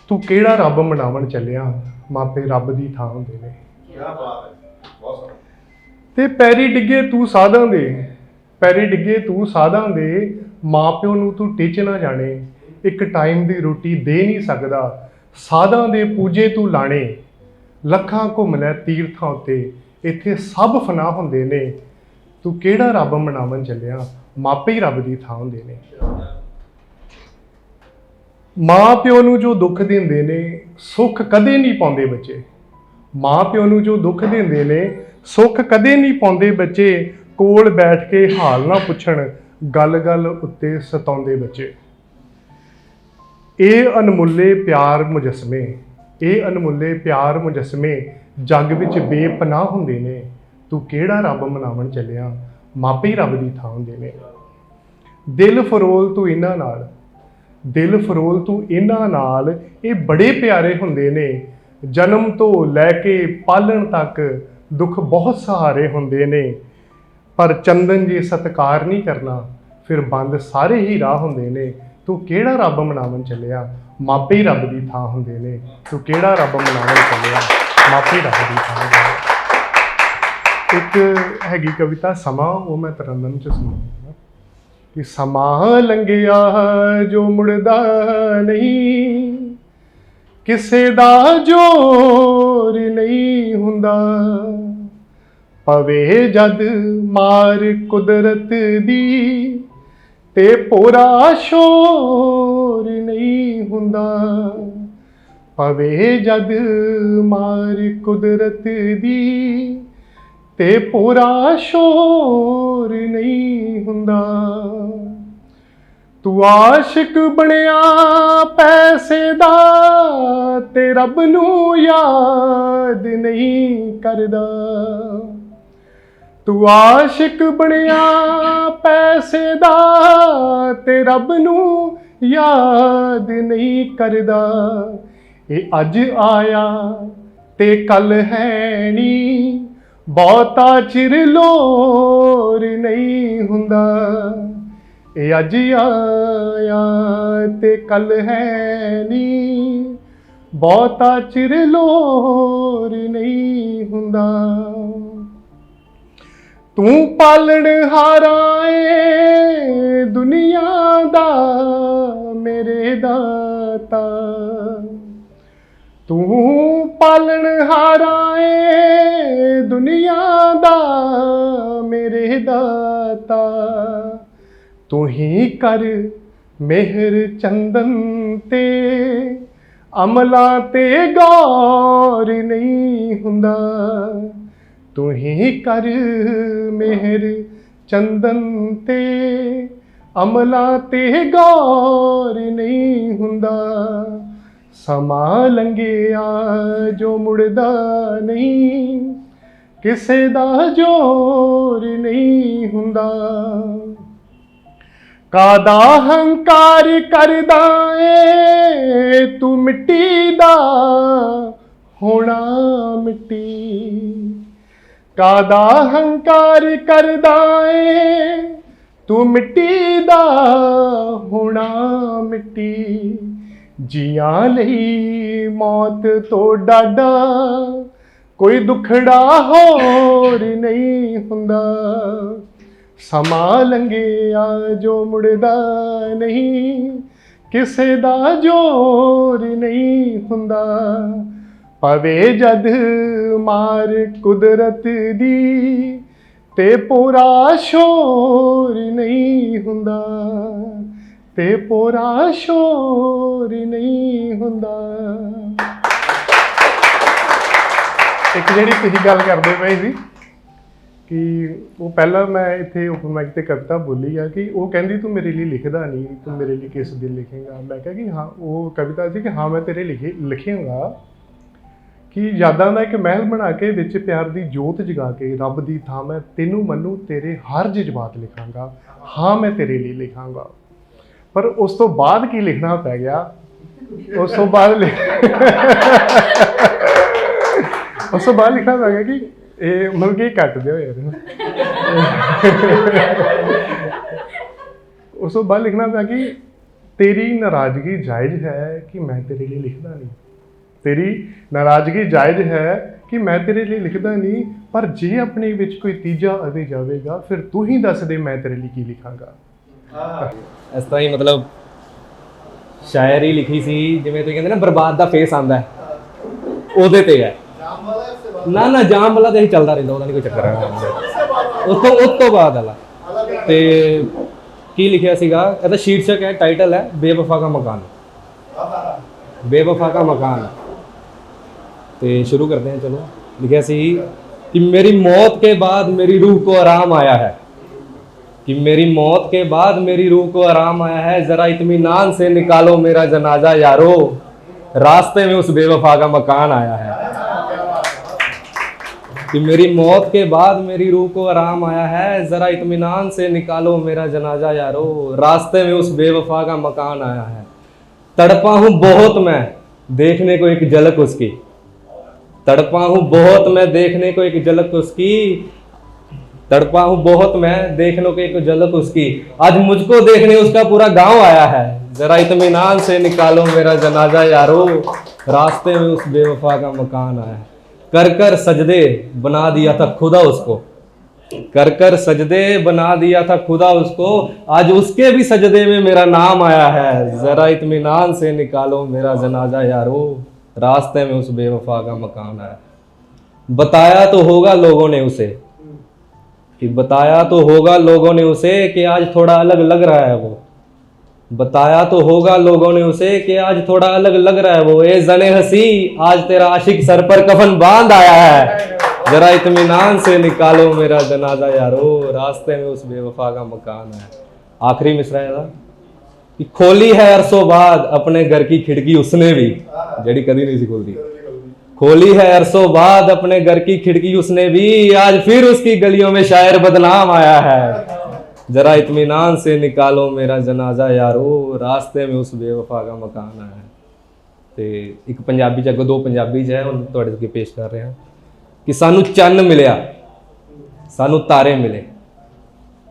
तू केड़ा रब मनावन चलिया, मापे रब दी थां हुंदे ने। ਤੇ ਪੈਰੀ ਡਿੱਗੇ ਤੂੰ ਸਾਧਾਂ ਦੇ, ਪੈਰੀ ਡਿੱਗੇ ਤੂੰ ਸਾਧਾਂ ਦੇ, ਮਾਂ ਪਿਓ ਨੂੰ ਤੂੰ ਟਿੱਚ ਨਾ ਜਾਣੇ, ਇੱਕ ਟਾਈਮ ਦੀ ਰੋਟੀ ਦੇ ਨਹੀਂ ਸਕਦਾ, ਸਾਧਾਂ ਦੇ ਪੂਜੇ ਤੂੰ ਲਾਣੇ, ਲੱਖਾਂ ਘੁੰਮ ਲੈ ਤੀਰਥਾਂ ਉੱਤੇ, ਇੱਥੇ ਸਭ ਫਨਾ ਹੁੰਦੇ ਨੇ, ਤੂੰ ਕਿਹੜਾ ਰੱਬ ਮਨਾਵਣ ਚੱਲਿਆ, ਮਾਪੇ ਹੀ ਰੱਬ ਦੀ ਥਾਂ ਹੁੰਦੇ ਨੇ। ਮਾਂ ਪਿਓ ਨੂੰ ਜੋ ਦੁੱਖ ਦਿੰਦੇ ਨੇ ਸੁੱਖ ਕਦੇ ਨਹੀਂ ਪਾਉਂਦੇ ਬੱਚੇ, ਮਾਂ ਪਿਓ ਨੂੰ ਜੋ ਦੁੱਖ ਦਿੰਦੇ ਨੇ ਸੁੱਖ ਕਦੇ ਨਹੀਂ ਪਾਉਂਦੇ ਬੱਚੇ, ਕੋਲ ਬੈਠ ਕੇ ਹਾਲ ਨਾ ਪੁੱਛਣ, ਗੱਲ ਗੱਲ ਉੱਤੇ ਸਤਾਉਂਦੇ ਬੱਚੇ। ਇਹ ਅਨਮੁੱਲੇ ਪਿਆਰ ਮੁਜੱਸਮੇ, ਇਹ ਅਨਮੁੱਲੇ ਪਿਆਰ ਮੁਜੱਸਮੇ ਜੱਗ ਵਿੱਚ ਬੇਪਨਾਹ ਹੁੰਦੇ ਨੇ, ਤੂੰ ਕਿਹੜਾ ਰੱਬ ਮਨਾਵਣ ਚੱਲਿਆ, ਮਾਪੇ ਹੀ ਰੱਬ ਦੀ ਥਾਂ ਹੁੰਦੇ ਨੇ। ਦਿਲ ਫਰੋਲ ਤੂੰ ਇਹਨਾਂ ਨਾਲ, ਦਿਲ ਫਰੋਲ ਤੂੰ ਇਹਨਾਂ ਨਾਲ, ਇਹ ਬੜੇ ਪਿਆਰੇ ਹੁੰਦੇ ਨੇ, ਜਨਮ ਤੋਂ ਲੈ ਕੇ ਪਾਲਣ ਤੱਕ ਦੁੱਖ ਬਹੁਤ ਸਹਾਰੇ ਹੁੰਦੇ ਨੇ, ਪਰ ਚੰਦਨ ਜੇ ਸਤਿਕਾਰ ਨਹੀਂ ਕਰਨਾ ਫਿਰ ਬੰਦ ਸਾਰੇ ਹੀ ਰਾਹ ਹੁੰਦੇ ਨੇ, ਤੂੰ ਕਿਹੜਾ ਰੱਬ ਮਨਾਵਣ ਚੱਲਿਆ, ਮਾਪੇ ਹੀ ਰੱਬ ਦੀ ਥਾਂ ਹੁੰਦੇ ਨੇ, ਤੂੰ ਕਿਹੜਾ ਰੱਬ ਮਨਾਵਣ ਚੱਲਿਆ, ਮਾਪੇ ਹੀ ਰੱਬ ਦੀ ਥਾਂ ਹੁੰਦੇ ਨੇ। ਇੱਕ ਹੈਗੀ ਕਵਿਤਾ ਸਮਾਂ, ਉਹ ਮੈਂ ਤਰਨਮ ਚ ਸੁਣਾਉਂਗਾ ਕਿ ਸਮਾਂ ਲੰਘਿਆ ਜੋ ਮੁੜਦਾ ਨਹੀਂ, ਕਿਸੇ ਦਾ ਜ਼ੋਰ ਨਹੀਂ ਹੁੰਦਾ, ਪਵੇ ਜਦ ਮਾਰ ਕੁਦਰਤ ਦੀ ਤੇ ਪੂਰਾ ਸ਼ੋਰ ਨਹੀਂ ਹੁੰਦਾ, ਪਵੇ ਜਦ ਮਾਰ ਕੁਦਰਤ ਦੀ ਤੇ ਪੂਰਾ ਸ਼ੋਰ ਨਹੀਂ ਹੁੰਦਾ, ਤੂੰ ਆਸ਼ਿਕ ਬਣਿਆ ਪੈਸੇ ਦਾ ਤੇ ਰੱਬ ਨੂੰ ਯਾਦ ਨਹੀਂ ਕਰਦਾ, ਤੂੰ ਆਸ਼ਿਕ ਬਣਿਆ ਪੈਸੇ ਦਾ ਤੇ ਰੱਬ ਨੂੰ ਯਾਦ ਨਹੀਂ ਕਰਦਾ, ਇਹ ਅੱਜ ਆਇਆ ਤੇ ਕੱਲ ਹੈ ਨੀ, ਬਹੁਤਾ ਚਿਰ ਲੋਰ ਨਹੀਂ ਹੁੰਦਾ, ਇਹ ਅੱਜ ਆਇਆ ਤੇ ਕੱਲ ਹੈ ਨੀ, ਬਹੁਤਾ ਚਿਰ ਲੋਰ ਨਹੀਂ ਹੁੰਦਾ, ਤੂੰ ਪਾਲਣ ਹਾਰਾ ਏ ਦੁਨੀਆ ਦਾ ਮੇਰੇ ਦਾਤਾ, ਤੂੰ ਪਾਲਣ ਹਾਰਾ ਏ ਦੁਨੀਆ ਦਾ ਮੇਰੇ ਦਾਤਾ, ਤੂੰ ਹੀ ਕਰ ਮਿਹਰ ਚੰਦਨ ਤੇ ਅਮਲਾਂ ਤੇ ਗੌਰ ਨਹੀਂ ਹੁੰਦਾ, ਤੂੰ ਹੀ ਕਰ ਮਿਹਰ ਚੰਦਨ ਤੇ ਅਮਲਾਂ ਤੇ ਗੌਰ ਨਹੀਂ ਹੁੰਦਾ, ਸਮਾਂ ਲੰਘਿਆ ਜੋ ਮੁੜਦਾ ਨਹੀਂ, ਕਿਸੇ ਦਾ ਜ਼ੋਰ ਨਹੀਂ ਹੁੰਦਾ, ਕਾਦਾ ਹੰਕਾਰ ਕਰਦਾ ਏ ਤੂੰ ਮਿੱਟੀ ਦਾ ਹੋਣਾ ਮਿੱਟੀ, ਕਾਦਾ ਹੰਕਾਰ ਕਰਦਾ ਏ ਤੂੰ ਮਿੱਟੀ ਦਾ ਹੋਣਾ ਮਿੱਟੀ, ਜੀਆਂ ਲਈ ਮੌਤ ਤੋਂ ਡਾਢਾ ਕੋਈ ਦੁਖੜਾ ਹੋਰ ਨਹੀਂ ਹੁੰਦਾ, ਸਮਾਂ ਲੰਘਿਆ ਜੋ ਮੁੜਦਾ ਨਹੀਂ, ਕਿਸੇ ਦਾ ਜ਼ੋਰ ਨਹੀਂ ਹੁੰਦਾ, ਪਵੇ ਜਦ ਮਾਰ ਕੁਦਰਤ ਦੀ ਤੇ ਪੂਰਾ ਸ਼ੋਰ ਨਹੀਂ ਹੁੰਦਾ, ਤੇ ਪੂਰਾ ਸ਼ੋਰ ਨਹੀਂ ਹੁੰਦਾ। ਇੱਕ ਜਿਹੜੀ ਤੁਸੀਂ ਗੱਲ ਕਰਦੇ ਪਏ ਸੀ ਕਿ ਉਹ ਪਹਿਲਾਂ ਮੈਂ ਇੱਥੇ ਓਪਨ ਮਾਈਕ ਤੇ ਕਵਿਤਾ ਬੋਲੀ ਆ ਕਿ ਉਹ ਕਹਿੰਦੀ ਤੂੰ ਮੇਰੇ ਲਈ ਲਿਖਦਾ ਨਹੀਂ, ਤੂੰ ਮੇਰੇ ਲਈ ਕਿਸ ਦਿਨ ਲਿਖੇਗਾ। ਮੈਂ ਕਿਹਾ ਕਿ ਹਾਂ, ਉਹ ਕਵਿਤਾ ਸੀ ਕਿ ਹਾਂ ਮੈਂ ਤੇਰੇ ਲਿਖਾਂਗਾ ਕਿ ਯਾਦਾਂ ਦਾ ਇੱਕ ਮਹਿਲ ਬਣਾ ਕੇ ਵਿੱਚ ਪਿਆਰ ਦੀ ਜੋਤ ਜਗਾ ਕੇ ਰੱਬ ਦੀ ਥਾਂ ਮੈਂ ਤੈਨੂੰ ਮੰਨੂ ਤੇਰੇ ਹਰ ਜਜ਼ਬਾਤ ਲਿਖਾਂਗਾ, ਹਾਂ ਮੈਂ ਤੇਰੇ ਲਈ ਲਿਖਾਂਗਾ। ਪਰ ਉਸ ਤੋਂ ਬਾਅਦ ਕੀ ਲਿਖਣਾ ਪੈ ਗਿਆ, ਉਸ ਤੋਂ ਬਾਅਦ ਲਿਖਣਾ ਪੈ ਗਿਆ ਕਿ ਇਹ ਮਤਲਬ ਕਿ ਕੱਟ ਦਿਓ ਯਾਰ। ਉਸ ਤੋਂ ਬਾਅਦ ਲਿਖਣਾ ਪਿਆ ਕਿ ਤੇਰੀ ਨਾਰਾਜ਼ਗੀ ਜਾਇਜ਼ ਹੈ ਕਿ ਮੈਂ ਤੇਰੇ ਲਈ ਲਿਖਦਾ ਨਹੀਂ, ਤੇਰੀ ਨਾਰਾਜ਼ਗੀ ਜਾਇਜ਼ ਹੈ ਕਿ ਮੈਂ ਤੇਰੇ ਲਈ ਲਿਖਦਾ ਨਹੀਂ, ਪਰ ਜੇ ਆਪਣੇ ਵਿੱਚ ਕੋਈ ਤੀਜਾ ਆਵੇ ਜਾਵੇਗਾ ਫਿਰ ਤੂੰ ਹੀ ਦੱਸ ਦੇ ਮੈਂ ਤੇਰੇ ਲਈ ਕੀ ਲਿਖਾਂਗਾ। ਇਸ ਤਰ੍ਹਾਂ ਹੀ ਮਤਲਬ ਸ਼ਾਇਰੀ ਲਿਖੀ ਸੀ, ਜਿਵੇਂ ਤੁਸੀਂ ਕਹਿੰਦੇ ਨਾ ਬਰਬਾਦ ਦਾ ਫੇਸ ਆਂਦਾ ਹੈ, ਉਹਦੇ ਤੇ ਹੈ। ਨਾ ਜਾਮ ਵਾਲਾ ਤਾਂ ਹੀ ਚੱਲਦਾ ਰਹਿੰਦਾ, ਉਹਦਾ ਨਹੀਂ ਕੋਈ ਚੱਕਰ ਹੈ। ਉਸ ਤੋਂ ਬਾਅਦ ਵਾਲਾ ਤੇ ਕੀ ਲਿਖਿਆ ਸੀਗਾ, ਇਹਦਾ ਸ਼ੀਰਸ਼ਕ ਹੈ, ਟਾਈਟਲ ਹੈ ਬੇਵਫਾ का मकान। बेवफा का मकान। तो शुरू करते हैं। चलो लिखा सी कि मेरी मौत के बाद मेरी रूह को आराम आया है, कि मेरी मौत के बाद मेरी रूह को आराम आया है, ज़रा इत्मीनान से निकालो मेरा जनाजा यारो, रास्ते में उस बेवफा का मकान आया है। कि मेरी मौत के बाद मेरी रूह को आराम आया है, ज़रा इत्मीनान से निकालो मेरा जनाजा यारो, रास्ते में उस बेवफा का मकान आया है। तड़पा हूँ बहुत मैं देखने को एक झलक उसकी, तड़पा हूँ बहुत मैं देखने को एक झलक उसकी, तड़पा हूँ बहुत मैं देखने को एक झलक उसकी, आज मुझको देखने उसका पूरा गांव आया है, जरा इत्मीनान से निकालो मेरा जनाजा यारो, रास्ते में उस बेवफा का मकान आया है। कर कर सजदे बना दिया था खुदा उसको, कर कर सजदे बना दिया था खुदा उसको, आज उसके भी सजदे में मेरा नाम आया है, जरा इत्मीनान से निकालो मेरा जनाजा यारो, रास्ते में उस बेवफा का मकान आया। बताया तो होगा लोगों ने उसे, कि बताया तो होगा लोगों ने उसे कि आज थोड़ा अलग लग रहा है वो, बताया तो होगा लोगों ने उसे कि आज थोड़ा अलग लग रहा है वो, ए जने हसी आज तेरा आशिक सर पर कफन बांध आया है, जरा इत्मीनान से निकालो मेरा जनाजा यारो, रास्ते में उस बेवफा का मकान है। आखिरी मिसरा है कि खोली है अरसों बाद अपने घर की खिड़की उसने भी, जड़ी कभी नहीं सी खोलती, खोली है अरसों बाद अपने घर की खिड़की उसने भी, आज फिर उसकी गलियों में शायर बदनाम आया है, जरा इत्मीनान से निकालो मेरा जनाजा यारो, रास्ते में उस बेवफा का मकान आया है। तो एक पंजाबी च अगों दो पंजाबी च है, उन्हें तुहाडे अगे पेश कर रहे हैं कि सानू चन्न मिलिया सानू तारे मिले,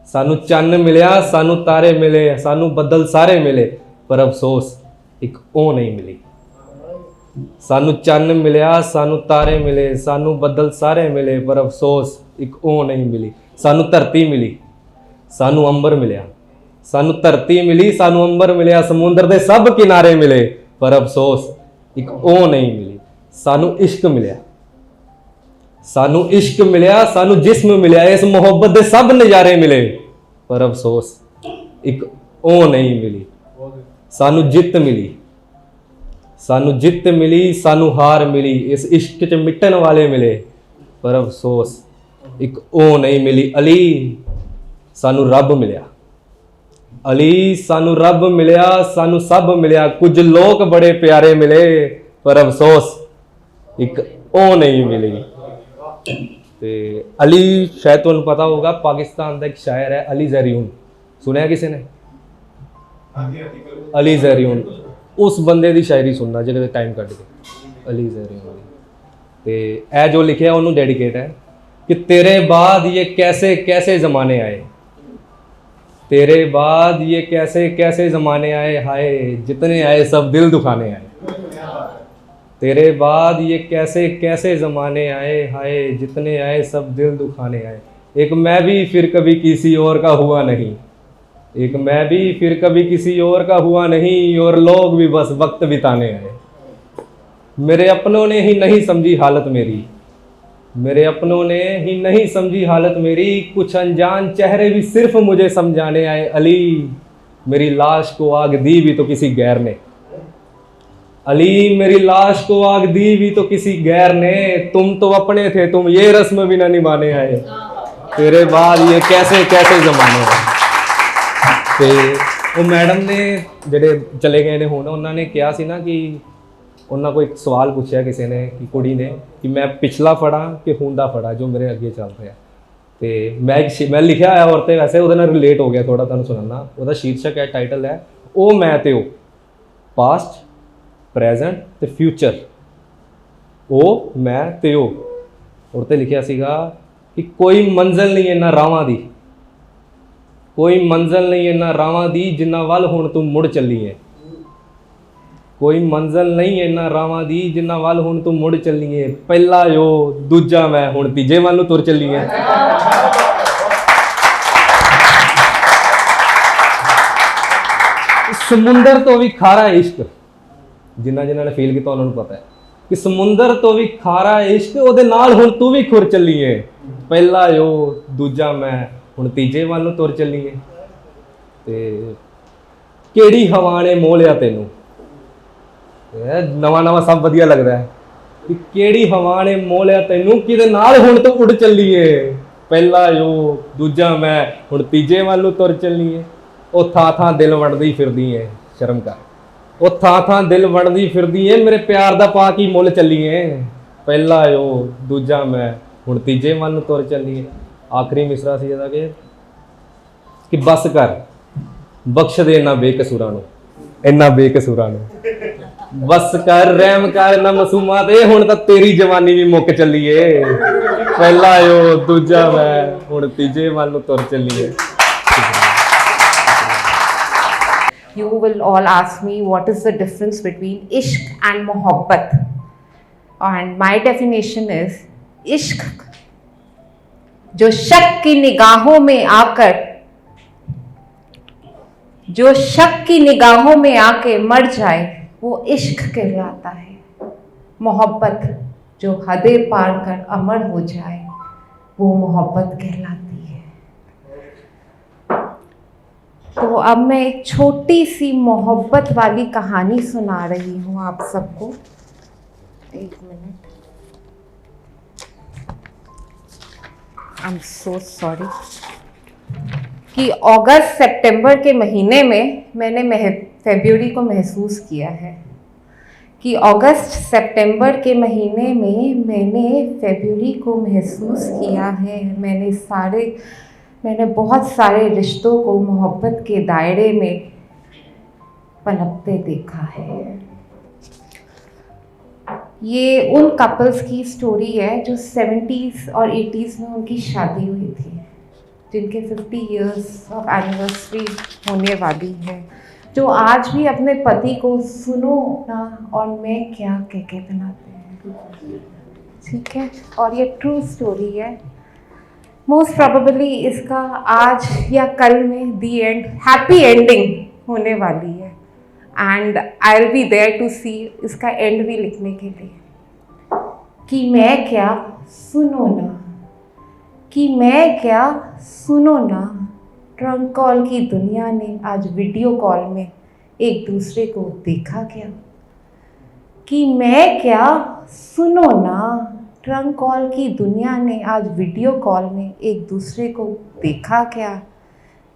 सानू चन्न मिलिया सानू तारे मिले, सानू बदल सारे मिले, पर अफसोस एक ओ नहीं मिली। सानू चन्न मिलिया सानू तारे मिले, सानू बदल सारे मिले, पर अफसोस एक ओ नहीं मिली। सानू धरती मिली सानू अंबर मिलिया, सानू धरती मिली सानू अंबर मिलिया, समुंदर दे सब किनारे मिले, पर अफसोस एक ओ नहीं मिली। सानू इश्क मिलिया सानू इश्क मिलिया, सानू जिस्म मिलिया, इस मोहब्बत दे सब नज़ारे मिले, पर अफसोस एक ओ नहीं मिली। सानू जित मिली सानू जित मिली, सानू हार मिली, इस इश्क च मिटन वाले मिले, पर अफसोस एक ओ नहीं मिली। अली सानू रब मिलिया, अली सानू रब मिलिया, सानू सब मिलिया, कुछ लोग बड़े प्यारे मिले, पर अफसोस एक ओ नहीं मिली। ते अली शायद तुहानू पता होगा, पाकिस्तान का एक शायर है अली ज़रियून, सुनिया किसी ने? अली ज़रियून, उस बंदे की शायरी सुनना जे टाइम कट के, अली ज़रियून। ते ए जो लिखे उन्होंने डेडिकेट है कि तेरे बाद ये कैसे कैसे ज़माने आए, तेरे बाद ये कैसे कैसे ज़माने आए, हाय जितने आए सब दिल दुखाने आए, तेरे बाद ये कैसे कैसे ज़माने आए, हाय जितने आए सब दिल दुखाने आए। एक मैं भी फिर कभी किसी और का हुआ नहीं, एक मैं भी फिर कभी किसी और का हुआ नहीं, और लोग भी बस वक्त बिताने आए। मेरे अपनों ने ही नहीं समझी हालत मेरी, मेरे अपनों ने ही नहीं समझी हालत मेरी, कुछ अनजान चेहरे भी सिर्फ मुझे समझाने आए। अली मेरी लाश को आग दी भी तो किसी गैर ने, अली मेरी लाश को आग दी भी तो किसी गैर ने, तुम तो अपने थे तुम ये रस्म भी ना निभाने आए, तेरे बाद ये कैसे कैसे जमाने आए। ते वो मैडम ने ਜਿਹੜੇ चले गए ने ਹੁਣ ਉਹਨਾਂ ਨੇ ਕਿਹਾ ਸੀ ਨਾ ਕਿ ਉਹਨਾਂ कोई एक सवाल पूछा किसी ने कि कुड़ी ने कि मैं पिछला फड़ा कि ਹੁਣ ਦਾ फड़ा जो मेरे अगे चल रहा। तो मैं लिखा आया और तो वैसे वो रिलेट हो गया थोड़ा, तुहानू सुनाना। वो शीर्षक है, टाइटल है ओ मैं ते ओ, पास्ट प्रेजेंट ते फ्यूचर, ओ मैं ते ओ। और तो लिखा सीगा कि कोई मंजिल नहीं इन्ना रावां दी, कोई मंजिल नहीं इन्ना रावां दी, जिन्ना वल हुण तू मुड़ चली है, कोई मंजिल नहीं इन्ना रावां दी जिन्ना वल हुण तू मुड़ चलीए, पहला यो दूजा मैं हुण तीजे वल नूं तुर चलीए। समुंदर तो भी खारा इश्क, जिन्ना जिन्ना ने फील किया उन्होंने पता है कि समुंदर तो भी खारा इश्क, ओदे नाल हुण तू भी खुर चलीए, पहला यो दूजा मैं हुण तीजे वल नूं तुर चलीए। ते केड़ी हवा ने मोह लिया तैनू, नवा नवा सब वधिया लगदा है कि केड़ी हवा ने मोह लिया तैनू किदे नाल हुण तू उड़ चलीए, पहला यो दूजा मैं हुण तीजे वल नूं तुर चलीए। ओ थां थां दिल वंडदी फिरदी है, शर्म कर, ओ थां थां दिल वंडदी फिरदी है, मेरे प्यार दा पा की मुल चलीए, पहला यो दूजा मैं हुण तीजे वल नूं तुर चलीए। आखिरी मिसरा सी ਇਹਦਾ कि बस कर बख्श दे इन्ना बेकसूरां नूं, इन्ना बेकसूरां नूं, बस कर रहम कर ना मासूमा ते, हुण तां तेरी जवानी भी मुक चलीए, पहला यो दूजा मैं हुण तीजे वल नूं तुर चलीए। You will all ask me what is the difference between ishq and mohabbat, and my definition is ishq जो शक की निगाहों में आकर, जो शक की निगाहों में आके मर जाए वो इश्क कहलाता है। मोहब्बत जो हदें पार कर अमर हो जाए वो मोहब्बत कहलाती है। तो अब मैं एक छोटी सी मोहब्बत वाली कहानी सुना रही हूँ आप सबको। एक minute, I am so sorry. कि अगस्त सितंबर के महीने में मैंने फरवरी को महसूस किया है, कि अगस्त सितंबर के महीने में मैंने फरवरी को महसूस किया है। मैंने बहुत सारे रिश्तों को मोहब्बत के दायरे में पनपते देखा है। ये उन कपल्स की स्टोरी है जो 70s और 80s में उनकी शादी हुई थी, जिनके 50 इयर्स ऑफ एनिवर्सरी होने वाली है, जो आज भी अपने पति को सुनो ना और मैं क्या कह के बनाते हैं। ठीक है, और ये ट्रू स्टोरी है। मोस्ट प्रोबेबली इसका आज या कल में दी एंड हैप्पी एंडिंग होने वाली है, and I will be there to see इसका एंड भी लिखने के लिए। कि मैं क्या सुनो ना, कि मैं क्या सुनो ना, ट्रंक कॉल की दुनिया ने आज वीडियो कॉल में एक दूसरे को देखा क्या। कि मैं क्या सुनो ना, ट्रंक कॉल की दुनिया ने आज वीडियो कॉल में एक दूसरे को देखा क्या।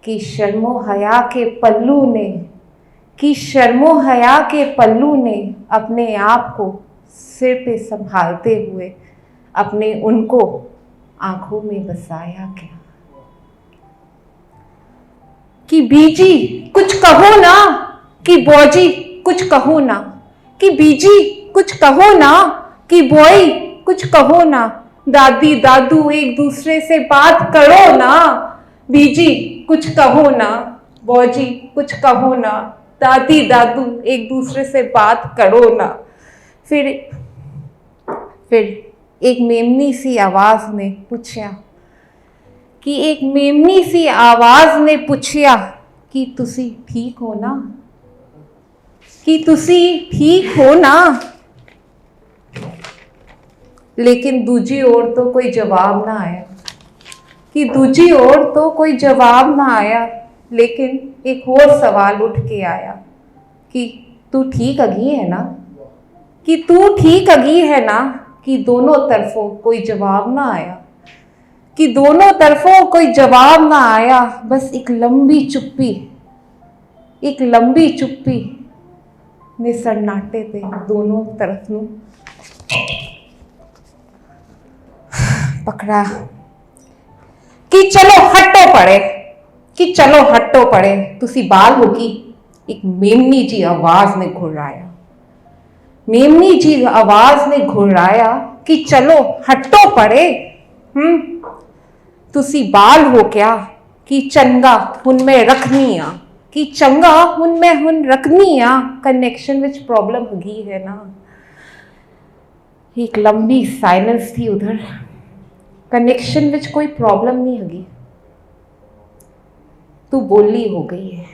कि शर्मो हया के पल्लू ने, कि शर्मो हया के पल्लू ने अपने आप को सिर पे संभालते हुए अपने उनको आंखों में बसाया क्या। कि बीजी कुछ कहो ना, कि बॉजी कुछ कहो ना, कि बीजी कुछ कहो ना, कि बॉय कुछ कहो ना, दादी दादू एक दूसरे से बात करो ना। बीजी कुछ कहो ना, बॉजी कुछ कहो ना, दादी दादू एक दूसरे से बात करो ना। फिर एक मेमनी सी आवाज ने पूछा, कि एक मेमनी सी आवाज ने पूछा कि तुसी ठीक हो ना, कि तुसी ठीक हो ना। लेकिन दूजी ओर तो कोई जवाब ना आया, कि दूजी ओर तो कोई जवाब ना आया। लेकिन एक और सवाल उठ के आया कि तू ठीक अगी है ना, कि तू ठीक अगी है ना। कि दोनों तरफों कोई जवाब ना आया, कि दोनों तरफों कोई जवाब ना आया। बस एक लंबी चुप्पी, एक लंबी चुप्पी ने सन्नाटे ते दोनों तरफ नूं पकड़ा। कि चलो हटो पड़े, कि चलो हटो पड़े, तुसी बाल होगी। एक मेमनी जी आवाज ने घुराया, मेमनी जी आवाज ने घुराया कि चलो हटो पड़े। तुसी बाल हो क्या, कि चंगा उनमें रखनी आ, कि कि चंगा हुन मैं हुन रखनी आ कनेक्शन विच प्रॉब्लम हगी है ना। एक लंबी साइलेंस थी उधर। कनेक्शन विच कोई प्रॉब्लम नहीं हगी, तू बोली हो गई है।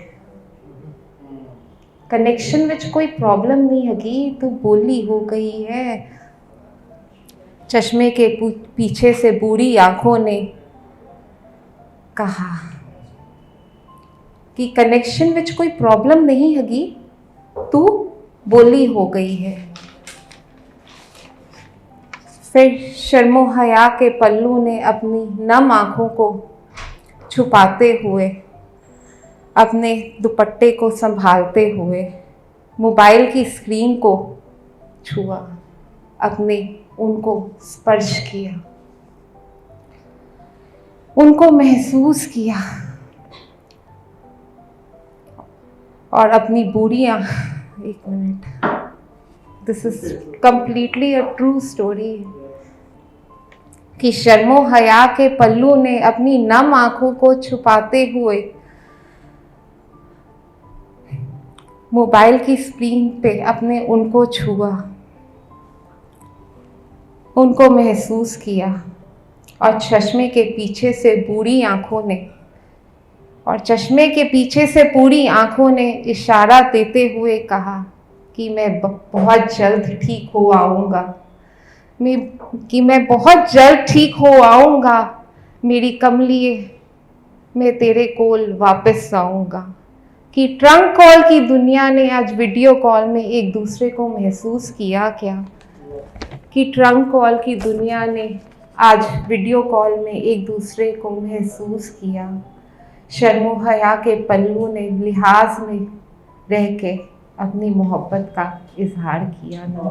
कनेक्शन विच कोई प्रॉब्लम नहीं हगी, तू बोली हो गई है। चश्मे के पीछे से बूढ़ी आंखों ने कहा कि कनेक्शन विच कोई प्रॉब्लम नहीं हगी, तू बोली हो गई है। फिर शर्मो हया के पल्लू ने अपनी नम आंखों को छुपाते हुए, अपने दुपट्टे को संभालते हुए मोबाइल की स्क्रीन को छुआ, अपने उनको स्पर्श किया, उनको महसूस किया और अपनी बूढ़ियां, एक minute, this is completely a true story, कि शर्मो हया के पल्लू ने अपनी नम आंखों को छुपाते हुए मोबाइल की स्क्रीन पे अपने उनको छुआ, उनको महसूस किया और चश्मे के पीछे से बूढ़ी आंखों ने, और चश्मे के पीछे से बूढ़ी आंखों ने इशारा देते हुए कहा कि मैं बहुत जल्द ठीक हो आऊँगा, मैं बहुत जल्द ठीक हो आऊँगा मेरी कमलिए, मैं तेरे कोल वापस आऊँगा। कि ट्रंक कॉल की दुनिया ने आज वीडियो कॉल में एक दूसरे को महसूस किया क्या? कि ट्रंक कॉल की दुनिया ने आज वीडियो कॉल में एक दूसरे को महसूस किया। शर्मो हया के पल्लू ने लिहाज में रह के अपनी मोहब्बत का इजहार किया ना।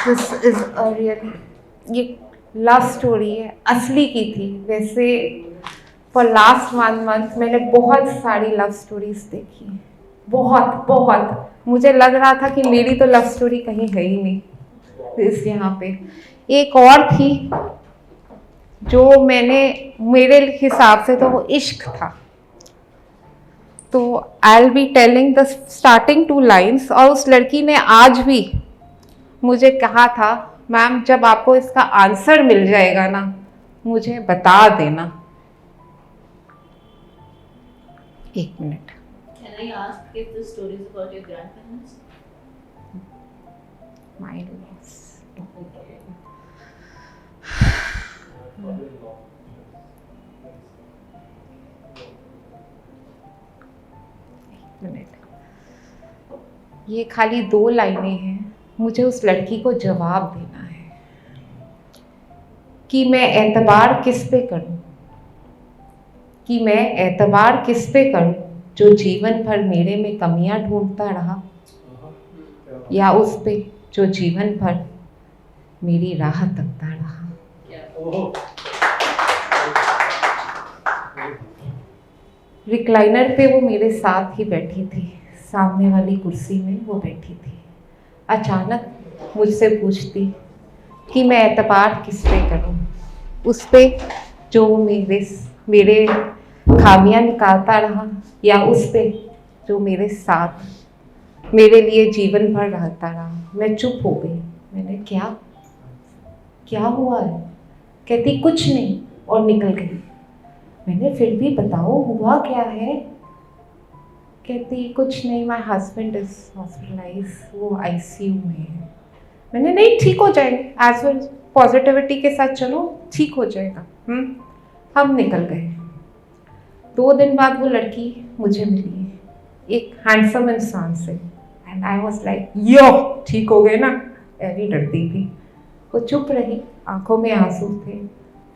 दिस इज अ रियली, ये लव स्टोरी है, असली की थी। वैसे फॉर लास्ट 1 मंथ मैंने बहुत सारी लव स्टोरीज देखी, बहुत मुझे लग रहा था कि मेरी तो लव स्टोरी कहीं है ही नहीं इस यहाँ पे। एक और थी जो मेरे हिसाब से तो वो इश्क था। तो आई will be telling the starting 2 lines, और उस लड़की ने आज भी मुझे कहा था, मैम जब आपको इसका आंसर मिल जाएगा ना मुझे बता देना। एक minute. Can I ask if the story is about your grandparents? My loss. एक मिनट। ये खाली 2 लाइनें हैं, मुझे उस लड़की को जवाब देना है कि मैं एतबार किस पे करूं, कि मैं एतबार किस पे करूं जो जीवन भर मेरे में कमियां ढूंढता रहा, या उस पे जो जीवन भर मेरी राह तकता रहा। रिक्लाइनर पे वो मेरे साथ ही बैठी थी, सामने वाली कुर्सी में वो बैठी थी। अचानक मुझसे पूछती कि मैं एतबार किस पे करूं, उस पे जो मेरे खामियां निकालता रहा, या उस पे जो मेरे साथ मेरे लिए जीवन भर रहता रहा। मैं चुप हो गई। मैंने क्या हुआ है? कहती कुछ नहीं, और निकल गई। मैंने फिर भी बताओ हुआ क्या है? कहती कुछ नहीं, माय हस्बैंड इज हॉस्पिटलाइज, वो आईसीयू में है। मैंने नहीं, ठीक हो जाएंगे, एज वेल पॉजिटिविटी के साथ चलो, ठीक हो जाएगा। हम निकल गए। 2 दिन बाद वो लड़की मुझे मिली, एक हैंडसम इंसान से, एंड आई वाज लाइक यो, ठीक हो गए ना? ऐसी डरती थी। वो चुप रही, आंखों में आंसू थे।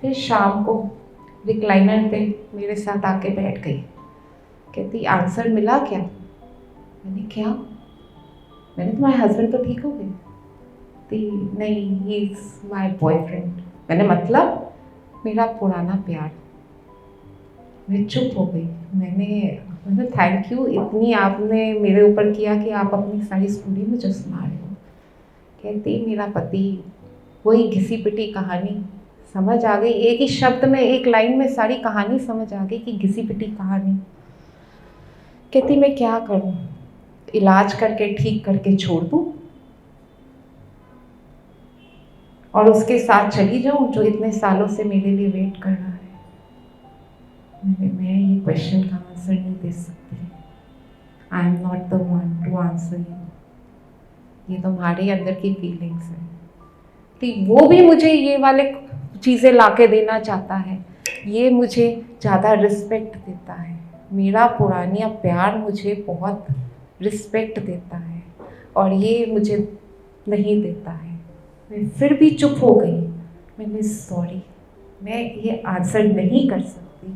फिर शाम को रिक्लाइनर पे मेरे साथ आके बैठ गई। कहती आंसर मिला क्या? मैंने क्या? मैंने तुम्हारे हस्बैंड तो ठीक हो गए? नहीं, ही इज माई बॉयफ्रेंड। मैंने मतलब मेरा पुराना प्यार। मैं चुप हो गई। मैंने थैंक यू, इतनी आपने मेरे ऊपर किया कि आप अपनी सारी स्टोरी मुझे सुना रहे हो। कहती मेरा पति, वही घिसी पिटी कहानी, समझ आ गई, एक ही शब्द में, एक लाइन में सारी कहानी समझ आ गई कि घिसी पिटी कहानी। कहती मैं क्या करूं, इलाज करके ठीक करके छोड़ दूं और उसके साथ चली जाऊं जो इतने सालों से मेरे लिए वेट कर रहा है। मैं ये क्वेश्चन का आंसर नहीं दे सकती। I am not the one two answer you. ये तुम्हारे अंदर की फीलिंग्स है। तो वो भी मुझे ये वाले चीज़ें लाके देना चाहता है, ये मुझे ज़्यादा रिस्पेक्ट देता है, मेरा पुराना प्यार मुझे बहुत रिस्पेक्ट देता है और ये मुझे नहीं देता है। मैं फिर भी चुप हो गई। मैंने सॉरी, मैं ये आंसर नहीं कर सकती,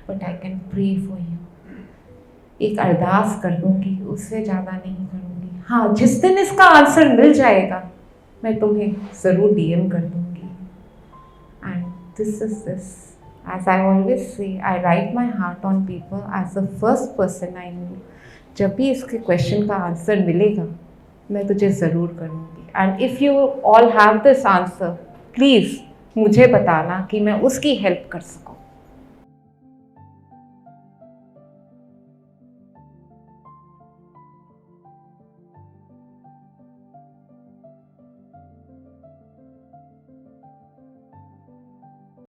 but I can pray for you. एक अरदास कर दूंगी, उससे ज़्यादा नहीं करूँगी। हाँ, जिस दिन इसका आंसर मिल जाएगा मैं तुम्हें ज़रूर DM कर दूंगी। And this is this, as I always say, I write my heart on paper as the first person I know. जब भी इसके क्वेश्चन का आंसर मिलेगा मैं तुझे ज़रूर करूँगी। And if you all have this answer, please मुझे बताना कि मैं उसकी हेल्प कर सकूँ।